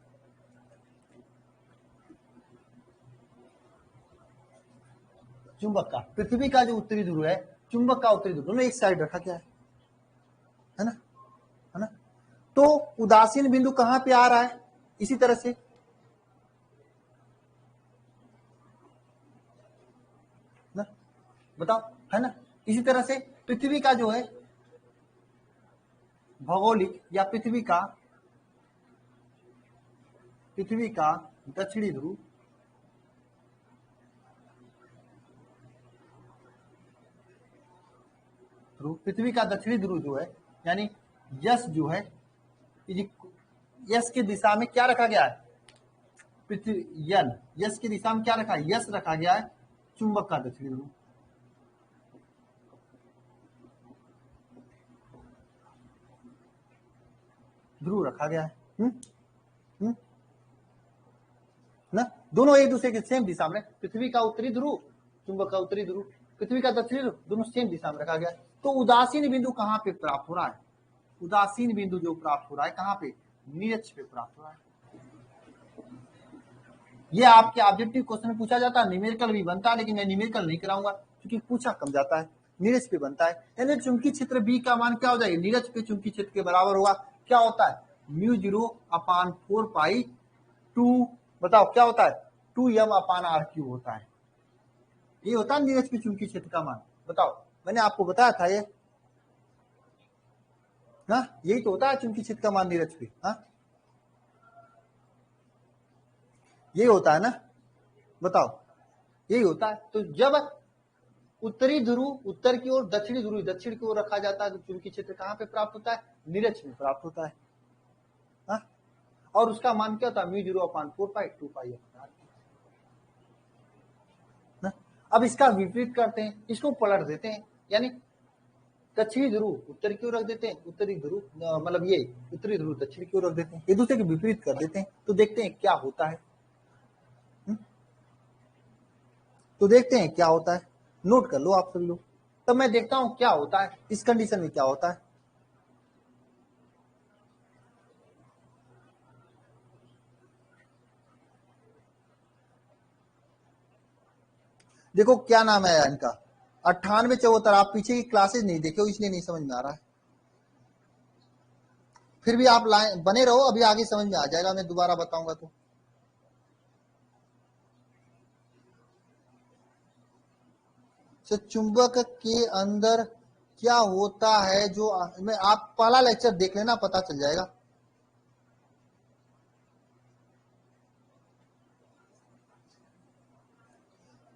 चुंबक का, पृथ्वी का जो उत्तरी ध्रुव है, चुंबक का उत्तरी ध्रुव, दोनों एक साइड रखा गया है ना, है ना। तो उदासीन बिंदु कहां पे आ रहा है, इसी तरह से ना, बताओ, है ना। इसी तरह से पृथ्वी का जो है भौगोलिक या पृथ्वी का दक्षिणी ध्रुव, पृथ्वी का दक्षिणी ध्रुव जो है, यानी यस जो है, यस की दिशा में क्या रखा गया है, पृथ्वी यन, यस की दिशा में क्या रखा है, यस रखा गया है, चुंबक का दक्षिणी ध्रुव, ध्रुव रखा गया है। ना, दोनों एक दूसरे के सेम दिशा में, पृथ्वी का उत्तरी ध्रुव, चुंबक का उत्तरी ध्रुव, पृथ्वी का दक्षिणी ध्रुव, दोनों सेम दिशा में रखा गया है। तो उदासीन बिंदु कहां पे प्राप्त हो रहा है, उदासीन बिंदु जो प्राप्त हो रहा है कहां पे, नीरज पे प्राप्त हो रहा है। ये आपके ऑब्जेक्टिव क्वेश्चन में पूछा जाता है, न्यूमेरिकल भी बनता है, लेकिन मैं न्यूमेरिकल नहीं कराऊंगा क्योंकि पूछा कम जाता है, नीरज पे बनता है। यानी चुंबकीय क्षेत्र बी का मान क्या हो जाएगा, नीरज पे चुंबकीय क्षेत्र के बराबर होगा। क्या होता है, μ0/4π2, बताओ क्या होता है, 2m/r³ होता है। ये होता है नीरज के चुंबकीय क्षेत्र का मान। बताओ, मैंने आपको बताया था ये ना, यही तो होता है चुंबकीय क्षेत्र का मान नीरज पे। हाँ, यही होता है ना, बताओ, यही होता है। तो जब उत्तरी ध्रुव उत्तर की ओर, दक्षिणी ध्रुव दक्षिण की ओर रखा जाता है, तो चुंबकीय क्षेत्र कहां पे प्राप्त होता है, नीरज में प्राप्त होता है। हाँ? और उसका मान क्या होता है, μ0/4π2π। अब इसका विपरीत करते हैं, इसको पलट देते हैं, यानी दक्षिणी ध्रुव उत्तर की ओर रख देते हैं, उत्तरी ध्रुव मतलब ये उत्तरी ध्रुव दक्षिण की ओर रख देते हैं, एक दूसरे के विपरीत कर देते हैं, तो देखते हैं क्या होता है। तो देखते हैं क्या होता है, नोट कर लो आप सभी लोग। तब मैं देखता हूं क्या होता है इस कंडीशन में, क्या होता है। देखो क्या नाम है इनका, 9874। आप पीछे की क्लासेज नहीं देखे हो इसलिए नहीं समझ में आ रहा है, फिर भी आप लाइन बने रहो, अभी आगे समझ में आ जाएगा, मैं दोबारा बताऊंगा तो। तो चुंबक के अंदर क्या होता है, जो मैं, आप पहला लेक्चर देख लेना, पता चल जाएगा।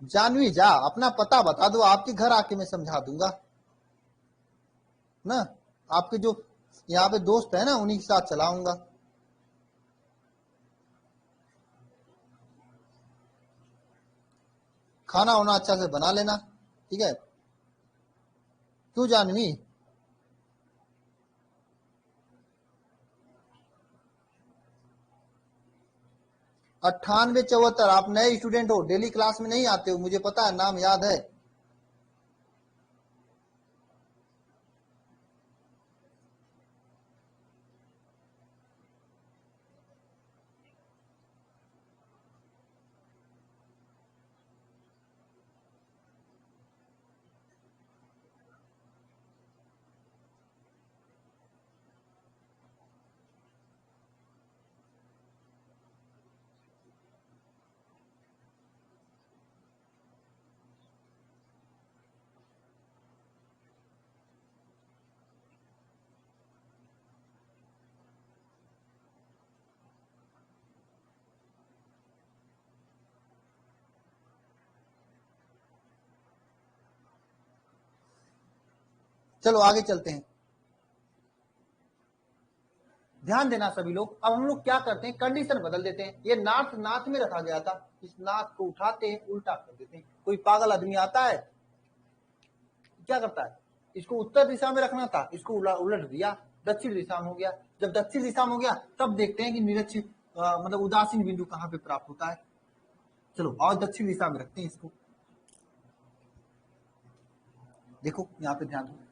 जानवी जा, अपना पता बता दो, आपके घर आके मैं समझा दूंगा ना। आपके जो यहाँ पे दोस्त है ना, उन्हीं के साथ चलाऊंगा। खाना वाना अच्छा से बना लेना, ठीक है। क्यों जानवी, 9874। आप नए स्टूडेंट हो, डेली क्लास में नहीं आते हो, मुझे पता है, नाम याद है। चलो आगे चलते हैं, ध्यान देना सभी लोग। अब हम लोग क्या करते हैं, कंडीशन बदल देते हैं। ये नॉर्थ नॉर्थ में रखा गया था, इस नॉर्थ को उठाते हैं, उल्टा कर देते हैं। कोई पागल आदमी आता है, क्या करता है, इसको उत्तर दिशा में रखना था, इसको उलट दिया, दक्षिण दिशा में हो गया। जब दक्षिण दिशा में हो गया तब देखते हैं कि निरक्षित मतलब उदासीन बिंदु कहाँ पे प्राप्त होता है। चलो और दक्षिण दिशा में रखते हैं इसको। देखो यहाँ पे ध्यान दो,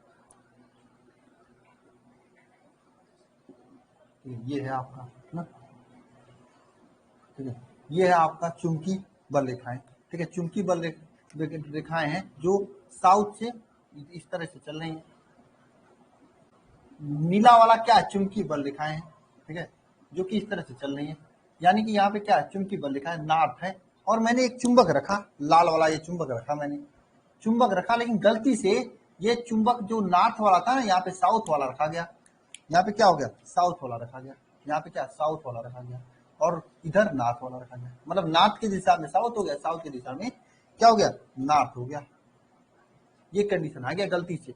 ये है आपका ना, ठीक है, ये है आपका चुंबकीय बल रेखाएं, ठीक है, चुंबकीय बल रेखाएं हैं जो साउथ से इस तरह से चल रही हैं। नीला वाला क्या है, चुंबकीय बल रेखाएं हैं, ठीक है, जो कि इस तरह से चल रही है। यानी कि यहाँ पे क्या है, चुंबकीय बल रेखाएं नॉर्थ है, और मैंने एक चुंबक रखा, लाल वाला ये चुंबक रखा मैंने, चुंबक रखा, लेकिन गलती से ये चुंबक जो नॉर्थ वाला था ना, यहाँ पे साउथ वाला रखा गया। यहाँ पे क्या हो गया, साउथ वाला रखा गया। यहाँ पे क्या, साउथ वाला रखा गया, और इधर नॉर्थ वाला रखा गया। मतलब नॉर्थ की दिशा में साउथ हो गया, साउथ की दिशा में क्या हो गया, नॉर्थ हो गया। ये कंडीशन आ गया गलती से,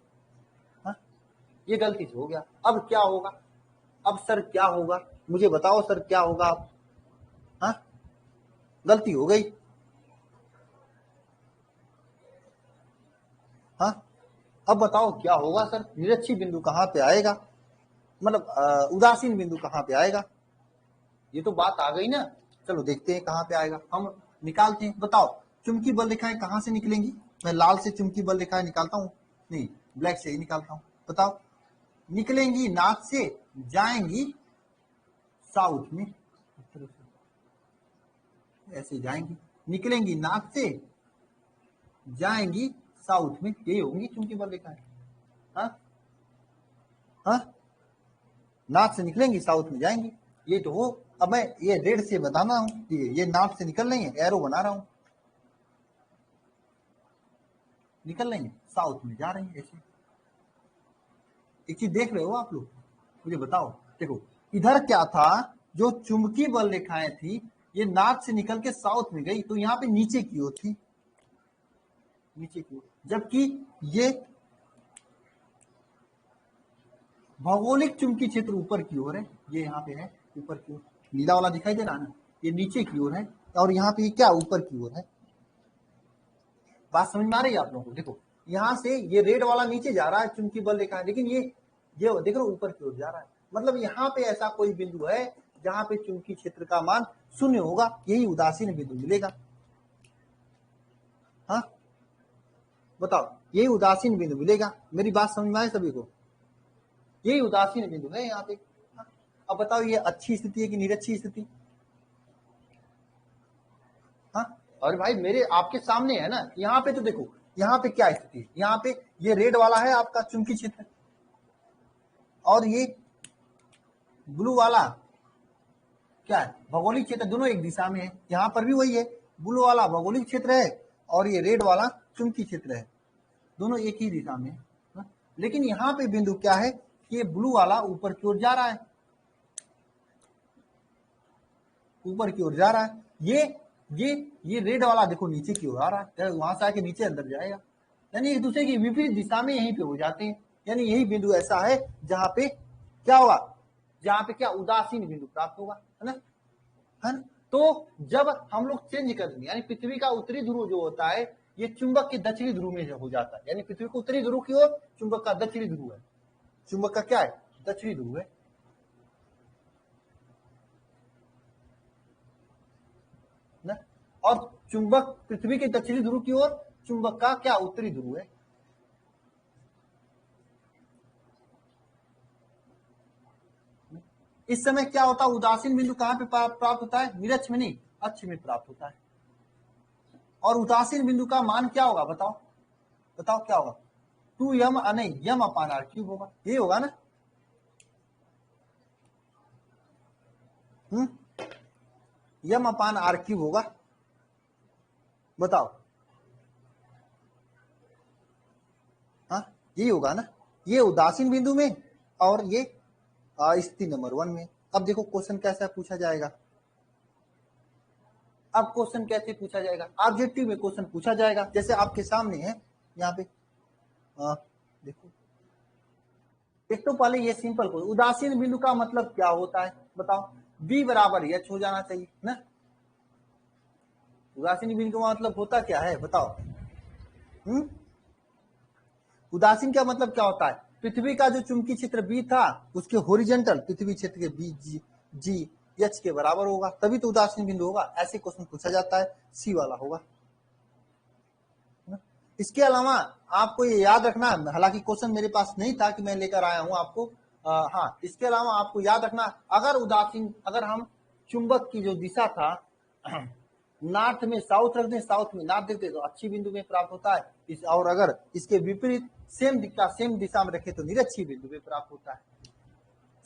हाँ, ये गलती से हो गया। अब क्या होगा, अब सर क्या होगा, मुझे बताओ सर क्या होगा। अब हाँ, गलती हो गई, हाँ, अब बताओ क्या होगा सर, निरक्षी बिंदु कहाँ पे आएगा, मतलब उदासीन बिंदु कहाँ पे आएगा। ये तो बात आ गई ना। चलो देखते हैं कहाँ पे आएगा, हम निकालते हैं। बताओ चुंबकीय बल रेखाएं कहाँ से निकलेंगी, मैं लाल से चुंबकीय बल रेखाएं निकालता हूँ, नहीं ब्लैक से ही निकालता हूँ। बताओ, निकलेंगी नॉर्थ से, जाएंगी साउथ में, ऐसे जाएंगी, निकलेंगी नॉर्थ से, जाएंगी साउथ में, यही होंगी चुंबकीय बल रेखाएं। हाँ हाँ, नॉर्थ से निकलेंगी साउथ में जाएंगी, ये तो हो। अब मैं ये रेड से बताना हूँ, ये नॉर्थ से निकल रही है, एरो बना रहा हूँ, निकल रही है साउथ में जा रही है ऐसे। एक चीज देख रहे हो आप लोग, मुझे बताओ। देखो इधर क्या था, जो चुंबकीय बल रेखाएं थी ये नॉर्थ से निकल के साउथ में गई, तो यहाँ पे नीचे की ओर थी, नीचे की ओर, जबकि ये भौगोलिक चुंबकीय क्षेत्र ऊपर की ओर है, ये यहाँ पे है ऊपर की ओर, नीला वाला दिखाई दे रहा है ना, ये नीचे की ओर है, और यहाँ पे क्या ऊपर की ओर है। बात समझ में आ रही है आप लोगों को। देखो यहाँ से ये रेड वाला नीचे जा रहा है चुंबकीय बल रेखा, लेकिन ये देख रहे हो ऊपर की ओर जा रहा है। मतलब यहाँ पे ऐसा कोई बिंदु है जहां पे चुंबकीय क्षेत्र का मान 0 होगा, यही उदासीन बिंदु मिलेगा। हाँ बताओ, यही उदासीन बिंदु मिलेगा। मेरी बात समझ में आए सभी को, यही उदासीन बिंदु है यहाँ पे। हाँ? अब बताओ ये अच्छी स्थिति है कि निरक्षी स्थिति। हाँ, और भाई मेरे आपके सामने है ना, यहाँ पे तो देखो यहाँ पे क्या स्थिति है, यहाँ पे ये रेड वाला है आपका चुंबकीय क्षेत्र, और ये ब्लू वाला क्या है, भौगोलिक क्षेत्र। दोनों एक दिशा में है, यहाँ पर भी वही है, ब्लू वाला भौगोलिक क्षेत्र है और ये रेड वाला चुंबकीय क्षेत्र है, दोनों एक ही दिशा में है। लेकिन यहाँ पे बिंदु क्या है कि ये ब्लू वाला ऊपर की ओर जा रहा है, ऊपर की ओर जा रहा है। ये रेड वाला देखो नीचे की ओर आ रहा है, वहां से आके नीचे अंदर जाएगा, यानी एक दूसरे की विपरीत दिशा में यहीं पे हो जाते हैं। यानी यही बिंदु ऐसा है जहां पे क्या होगा, जहां पे क्या उदासीन बिंदु प्राप्त होगा, है ना, है ना। तो जब हम लोग चेंज कर देंगे, यानी पृथ्वी का उत्तरी ध्रुव जो होता है ये चुंबक के दक्षिणी ध्रुव में हो जाता है, यानी पृथ्वी को उत्तरी ध्रुव की ओर, चुंबक का दक्षिणी ध्रुव है, चुंबक का क्या है, दक्षिणी ध्रुव है ना। और चुंबक पृथ्वी के दक्षिणी ध्रुव की ओर, चुंबक का क्या उत्तरी ध्रुव है। इस समय क्या होता है, उदासीन बिंदु कहां पे प्राप्त होता है, निरक्ष में नहीं, अक्ष में प्राप्त होता है। और उदासीन बिंदु का मान क्या होगा, बताओ बताओ क्या होगा, 2m नहीं यम अपान आर क्यूब होगा, ये होगा ना। यम अपान आर क्यूब होगा, बताओ। हाँ यही होगा ना, ये उदासीन बिंदु में, और ये स्थिति नंबर 1 में। अब देखो क्वेश्चन कैसा पूछा जाएगा, अब क्वेश्चन कैसे पूछा जाएगा, ऑब्जेक्टिव में क्वेश्चन पूछा जाएगा, जैसे आपके सामने है यहाँ पे देखो, एक तो पहले ये सिंपल को, उदासीन बिंदु का मतलब क्या होता है बताओ, बी बराबर एच हो जाना चाहिए ना। उदासीन बिंदु का मतलब होता क्या है बताओ। उदासीन का मतलब क्या होता है, पृथ्वी का जो चुंबकीय क्षेत्र बी था उसके होरिजेंटल पृथ्वी क्षेत्र के बी जी एच के बराबर होगा, तभी तो उदासीन बिंदु होगा। ऐसे क्वेश्चन पूछा जाता है, सी वाला होगा। इसके अलावा आपको ये याद रखना, हालांकि क्वेश्चन मेरे पास नहीं था कि मैं लेकर आया हूं आपको, हाँ, इसके अलावा आपको याद रखना, अगर हम चुंबक की जो दिशा था नॉर्थ में साउथ रख दें, साउथ में नॉर्थ देते तो अच्छी बिंदु में प्राप्त होता है, और अगर इसके विपरीत सेम दिशा में रखे तो निरक्षी बिंदु में प्राप्त होता है।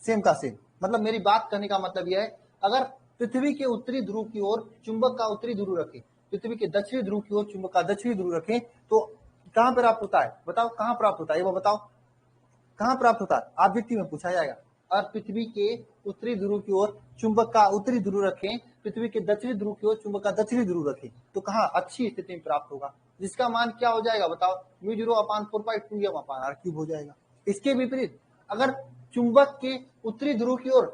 सेम का सेम मतलब, मेरी बात करने का मतलब यह है, अगर पृथ्वी के उत्तरी ध्रुव की ओर चुंबक का उत्तरी ध्रुव रखें, पृथ्वी के दक्षिणी ध्रुव की ओर चुंबक का दक्षिणी ध्रुव रखें, तो कहां प्राप्त होता है बताओ, कहां प्राप्त होता है ये बताओ, कहां प्राप्त होता है, ऑब्जेक्टिव में पूछा जाएगा। और पृथ्वी के उत्तरी ध्रुव की ओर चुंबक का उत्तरी ध्रुव रखें, पृथ्वी के दक्षिणी ध्रुव की ओर चुंबक का दक्षिणी ध्रुव रखें, तो कहां अच्छी स्थिति में प्राप्त होगा, जिसका मान क्या हो जाएगा बताओ, μ0/4π2m/r³ हो जाएगा। इसके विपरीत अगर चुंबक के उत्तरी ध्रुव की ओर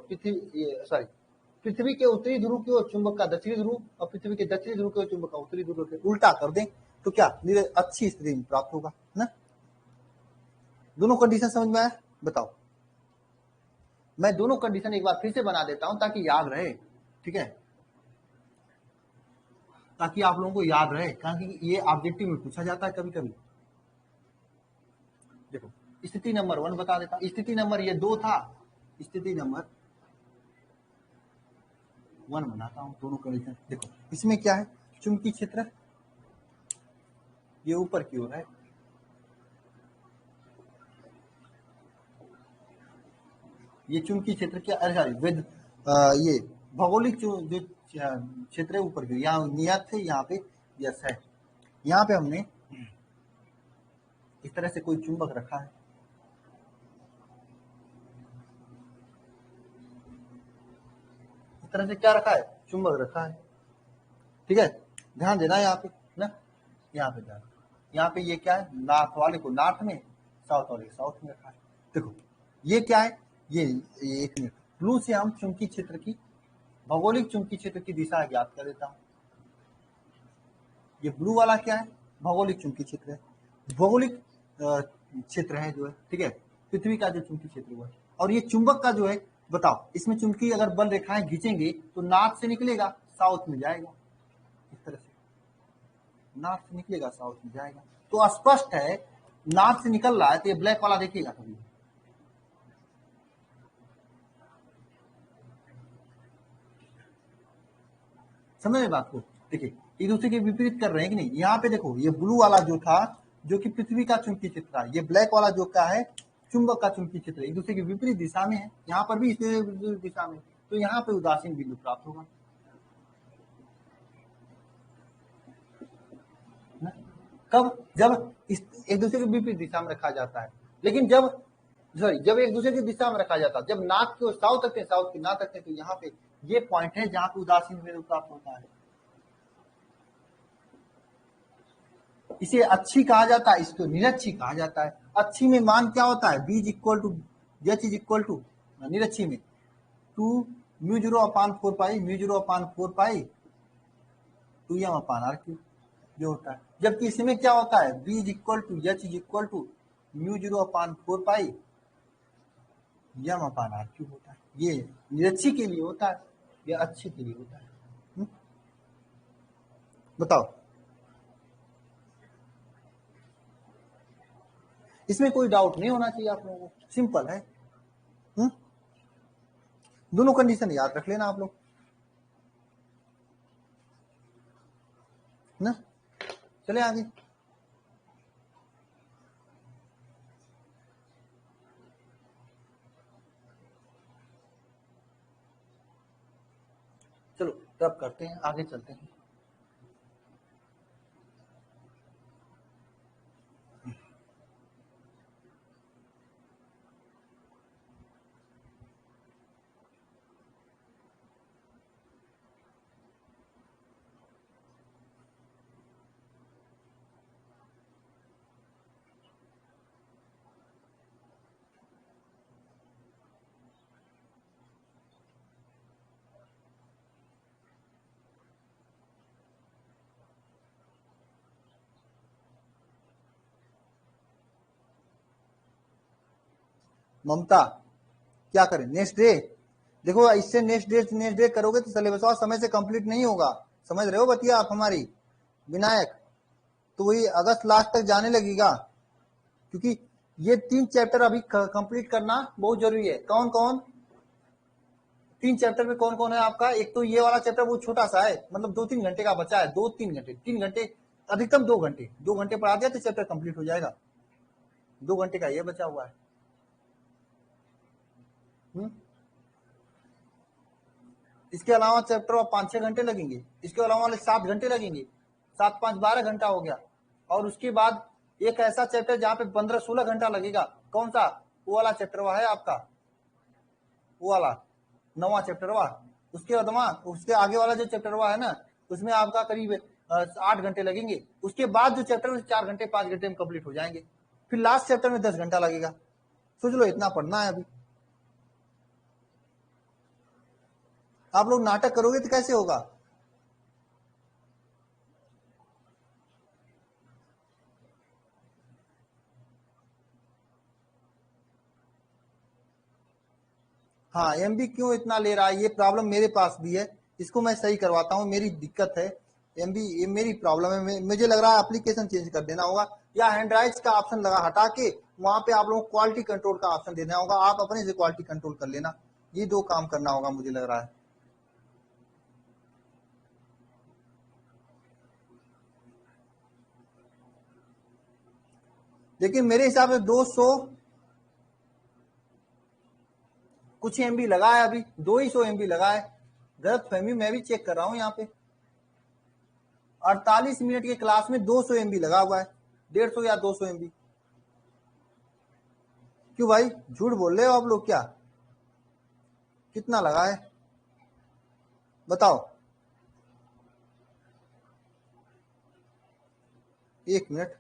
पृथ्वी के उत्तरी ध्रुव की ओर चुंबक का दक्षिणी ध्रुव और पृथ्वी के दक्षिणी ध्रुव की ओर चुंबक का उत्तरी ध्रुव उल्टा कर दें, तो क्या अच्छी स्थिति में प्राप्त होगा ना। दोनों कंडीशन समझ में आया बताओ। मैं दोनों कंडीशन एक बार फिर से बना देता हूं ताकि याद रहे, ठीक है, ताकि आप लोगों को याद रहे, क्योंकि ये ऑब्जेक्टिव में पूछा जाता है कभी कभी। देखो, स्थिति नंबर 1 बता देता, स्थिति नंबर ये 2 था, स्थिति नंबर 1 बनाता हूं दोनों कंडीशन। देखो इसमें क्या है, चुंबकीय क्षेत्र ये ऊपर की ओर है, ये चुंबकीय क्षेत्र क्या, ये भौगोलिक जो क्षेत्र है ऊपर की, यहाँ नियत है, यहाँ पे यस है, यहाँ पे हमने इस तरह से कोई चुंबक रखा है, इस तरह से क्या रखा है, चुंबक रखा है, ठीक है, ध्यान देना यहाँ पे ना, यहाँ पे ध्यान, यहाँ पे ये क्या है, नॉर्थ वाले को नॉर्थ में, साउथ वाले साउथ में रखा है। देखो ये क्या है, ये एक मिनट, ब्लू से हम चुंबकीय क्षेत्र की, भौगोलिक चुंबकीय क्षेत्र की दिशा ज्ञात कर देता हूँ। ये ब्लू वाला क्या है, भौगोलिक चुंबकीय क्षेत्र है, भौगोलिक क्षेत्र है जो है, ठीक है, पृथ्वी का जो चुंबकीय क्षेत्र हुआ है, और ये चुंबक का जो है बताओ, इसमें चुंबकीय अगर बल रेखाएं खींचेंगे तो नॉर्थ से निकलेगा साउथ में जाएगा, इस तरह से नॉर्थ से निकलेगा साउथ में जाएगा, तो स्पष्ट है नॉर्थ से निकल रहा है, तो ये ब्लैक वाला देखिएगा कभी, समझ में बात को, देखिए एक दूसरे के विपरीत कर रहे हैं कि नहीं। यहाँ पे देखो ये ब्लू वाला जो था, जो कि पृथ्वी का चुंबकीय क्षेत्र था, ये ब्लैक वाला जो क्या है, चुंबक का चुंबकीय क्षेत्र, एक दूसरे के विपरीत दिशा में है, यहाँ पर भी इसी विपरीत दिशा में, तो यहाँ पे उदासीन बिंदु प्राप्त होगा ना? कब, जब एक दूसरे के विपरीत दिशा में रखा जाता है, लेकिन जब एक दूसरे की दिशा में रखा जाता है, जब नॉर्थ को साउथ रखते हैं, साउथ की नॉर्थ रखते हैं, तो यहाँ पे ये पॉइंट है जहाँ पे उदासीन बिंदु प्राप्त होता है। इसे अच्छी कहा जाता है, इसको निरक्षी कहा जाता है। अच्छी में मान क्या होता है, B is equal to H is equal to, निरक्षी में 2 μ0/4π μ0/4π 2m/r³ जो होता है, जबकि इसमें क्या होता है, B is equal to H is equal to μ0/4π m/r³ होता है। ये निरक्षी के लिए होता है, ये अच्छी के लिए होता है। बताओ, इसमें कोई डाउट नहीं होना चाहिए आप लोगों को, सिंपल है। दोनों कंडीशन याद रख लेना आप लोग ना। चले आगे, चलो तब करते हैं, आगे चलते हैं। ममता क्या करें, नेक्स्ट डे। देखो इससे नेक्स्ट डे करोगे तो सिलेबस और समय से कंप्लीट नहीं होगा, समझ रहे हो बतिया आप हमारी। विनायक तो वही अगस्त लास्ट तक जाने लगेगा, क्योंकि ये 3 चैप्टर अभी कंप्लीट करना बहुत जरूरी है। कौन कौन 3 चैप्टर में कौन कौन है आपका? एक तो ये वाला चैप्टर वो छोटा सा है, मतलब 2-3 घंटे का बचा है, 2-3 घंटे, 3 घंटे अधिकतम 2 घंटे, 2 घंटे पढ़ा दिया तो चैप्टर कंप्लीट हो जाएगा। 2 घंटे का ये बचा हुआ है। इसके अलावा चैप्टर और 5-6 घंटे लगेंगे, इसके अलावा वाले 7 घंटे लगेंगे, 7-5-12 घंटा हो गया। और उसके बाद एक ऐसा चैप्टर जहाँ पे 15-16 घंटा लगेगा, कौन सा? वो वाला चैप्टर हुआ है आपका, वो वाला 9वां चैप्टर हुआ। उसके बाद उसके आगे वाला जो चैप्टर हुआ है ना, उसमें आपका करीब 8 घंटे लगेंगे। उसके बाद जो चैप्टर 4 घंटे 5 घंटे में कंप्लीट हो जाएंगे। फिर लास्ट चैप्टर में 10 घंटा लगेगा। सोच लो इतना पढ़ना है अभी। आप लोग नाटक करोगे तो कैसे होगा? हाँ, एमबी क्यों इतना ले रहा है, ये प्रॉब्लम मेरे पास भी है, इसको मैं सही करवाता हूँ। मेरी दिक्कत है एमबी, ये मेरी प्रॉब्लम है। मुझे लग रहा है एप्लीकेशन चेंज कर देना होगा, या हैंड का ऑप्शन लगा हटा के वहां पे आप लोगों को क्वालिटी कंट्रोल का ऑप्शन देना होगा। आप अपने से क्वालिटी कंट्रोल कर लेना, ये 2 काम करना होगा मुझे लग रहा है। लेकिन मेरे हिसाब से 200 कुछ एमबी लगा है, अभी 200 एमबी लगा है। गलत फहमी, मैं भी चेक कर रहा हूँ यहाँ पे। 48 मिनट के क्लास में 200 एमबी लगा हुआ है, 150 या 200 एमबी। क्यों भाई, झूठ बोल रहे हो आप लोग क्या? कितना लगा है बताओ? 1 मिनट।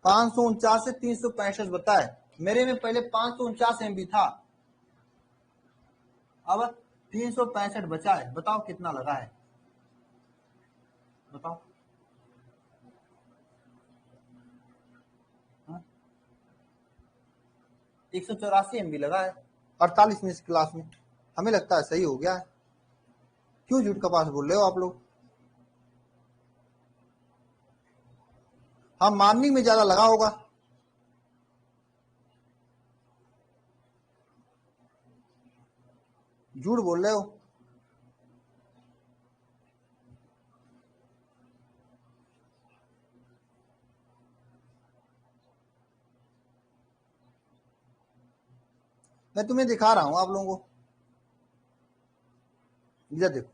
₹549 से 365 बताए। मेरे में पहले 549 MB था, अब 365 बचा है। बताओ कितना लगा है, बताओ। 184 MB लगा है 48 मिनट क्लास में। हमें लगता है सही हो गया है। क्यों झूठ का पास बोल रहे हो आप लोग? हाँ, मॉर्निंग में ज्यादा लगा होगा। झूठ बोल रहे हो। मैं तुम्हें दिखा रहा हूं आप लोगों को, इधर देखो।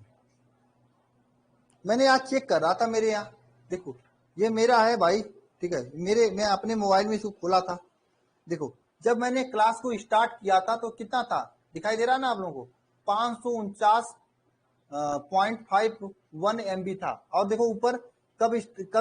मैंने आज चेक कर रहा था मेरे यहाँ, देखो ये मेरा है भाई, ठीक है। मैं अपने मोबाइल में इसको खोला था। देखो जब मैंने क्लास को स्टार्ट किया था तो कितना था, दिखाई दे रहा है ना आप लोगों को? 549.51 MB था। और देखो ऊपर कब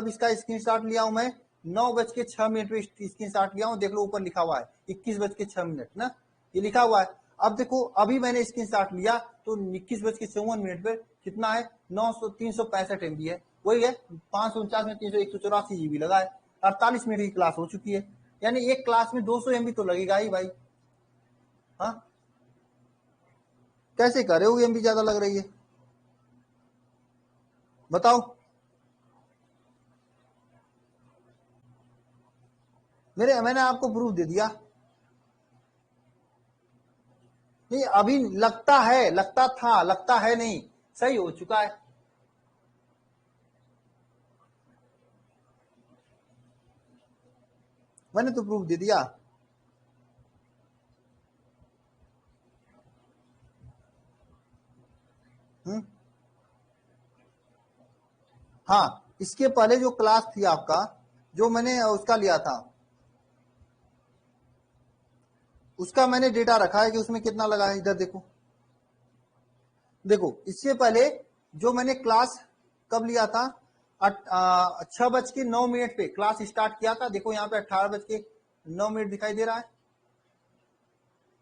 इसका स्क्रीनशॉट लिया हूं मैं? 9:06 पे स्क्रीनशॉट लिया हूं। देख लो ऊपर लिखा हुआ है 21:06 ना, ये लिखा हुआ है। अब देखो अभी मैंने स्क्रीनशॉट लिया तो 21:54 पे कितना है? 365 MB है, वही है। 549 में 300 184 GB लगा है। 48 मिनट की क्लास हो चुकी है, यानी एक क्लास में 200 MB तो लगेगा ही भाई। हाँ, कैसे कर रहे हो? एमबी ज्यादा लग रही है, बताओ। मैंने आपको प्रूफ दे दिया। नहीं, अभी लगता है, लगता था, लगता है नहीं, सही हो चुका है। मैंने तो प्रूफ दे दिया। हाँ, इसके पहले जो क्लास थी आपका, जो मैंने उसका लिया था, उसका मैंने डेटा रखा है कि उसमें कितना लगा है। इधर देखो, देखो इससे पहले जो मैंने क्लास कब लिया था, 6:09 पे क्लास स्टार्ट किया था। देखो यहाँ पे 18:09 दिखाई दे रहा है,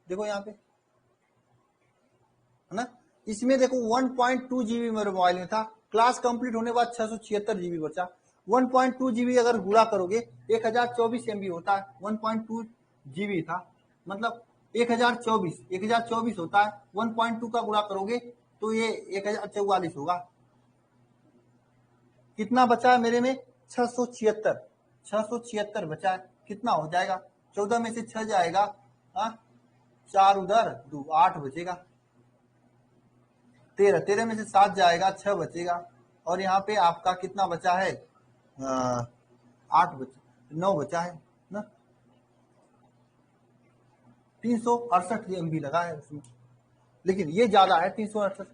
देखो यहाँ पे, है ना। इसमें देखो 1.2 जीबी मेरे मोबाइल में था, क्लास कंप्लीट होने के बाद 676 जीबी बचा। 1.2 जीबी अगर गुणा करोगे 1024 MB होता है, 1.2 जीबी था मतलब 1024 होता है, 1.2 का गुणा करोगे तो ये 1044 होगा। कितना बचा है मेरे में? 676 बचा है। कितना हो जाएगा? 14 में से 6 जाएगा, हाँ 4 उधर 2 8 बचेगा। 13 में से 7 जाएगा, 6 बचेगा। और यहाँ पे आपका कितना बचा है? 8 बचा, 9 बचा है ना। 368 MB लगा है उसमें, लेकिन ये ज्यादा है 368।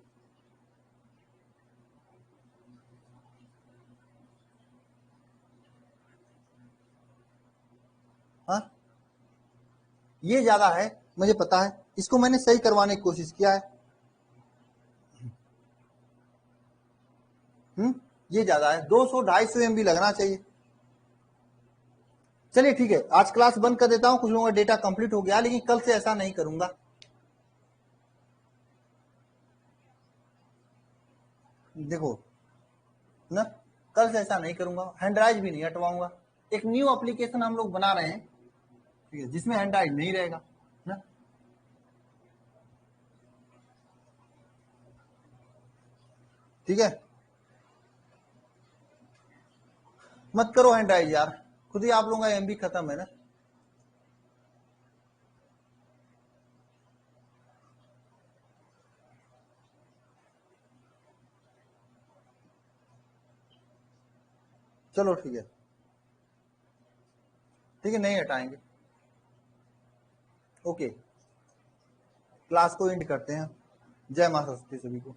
हाँ ये ज्यादा है, मुझे पता है, इसको मैंने सही करवाने की कोशिश किया है। ये ज्यादा है, 200-250 MB लगना चाहिए। चलिए ठीक है, आज क्लास बंद कर देता हूं, कुछ लोगों का डेटा कंप्लीट हो गया, लेकिन कल से ऐसा नहीं करूंगा। देखो ना, कल से ऐसा नहीं करूंगा, हैंड ड्राइव भी नहीं हटवाऊंगा। एक न्यू एप्लीकेशन हम लोग बना रहे हैं, ठीक है, जिसमें हैंड ड्राइव नहीं रहेगा ना। ठीक है, मत करो हैंड ड्राइव यार, खुद ही आप लोगों का MB खत्म है ना। चलो ठीक है, ठीक है, नहीं हटाएंगे। ओके, क्लास को एंड करते हैं। जय माता सरस्वती सभी को।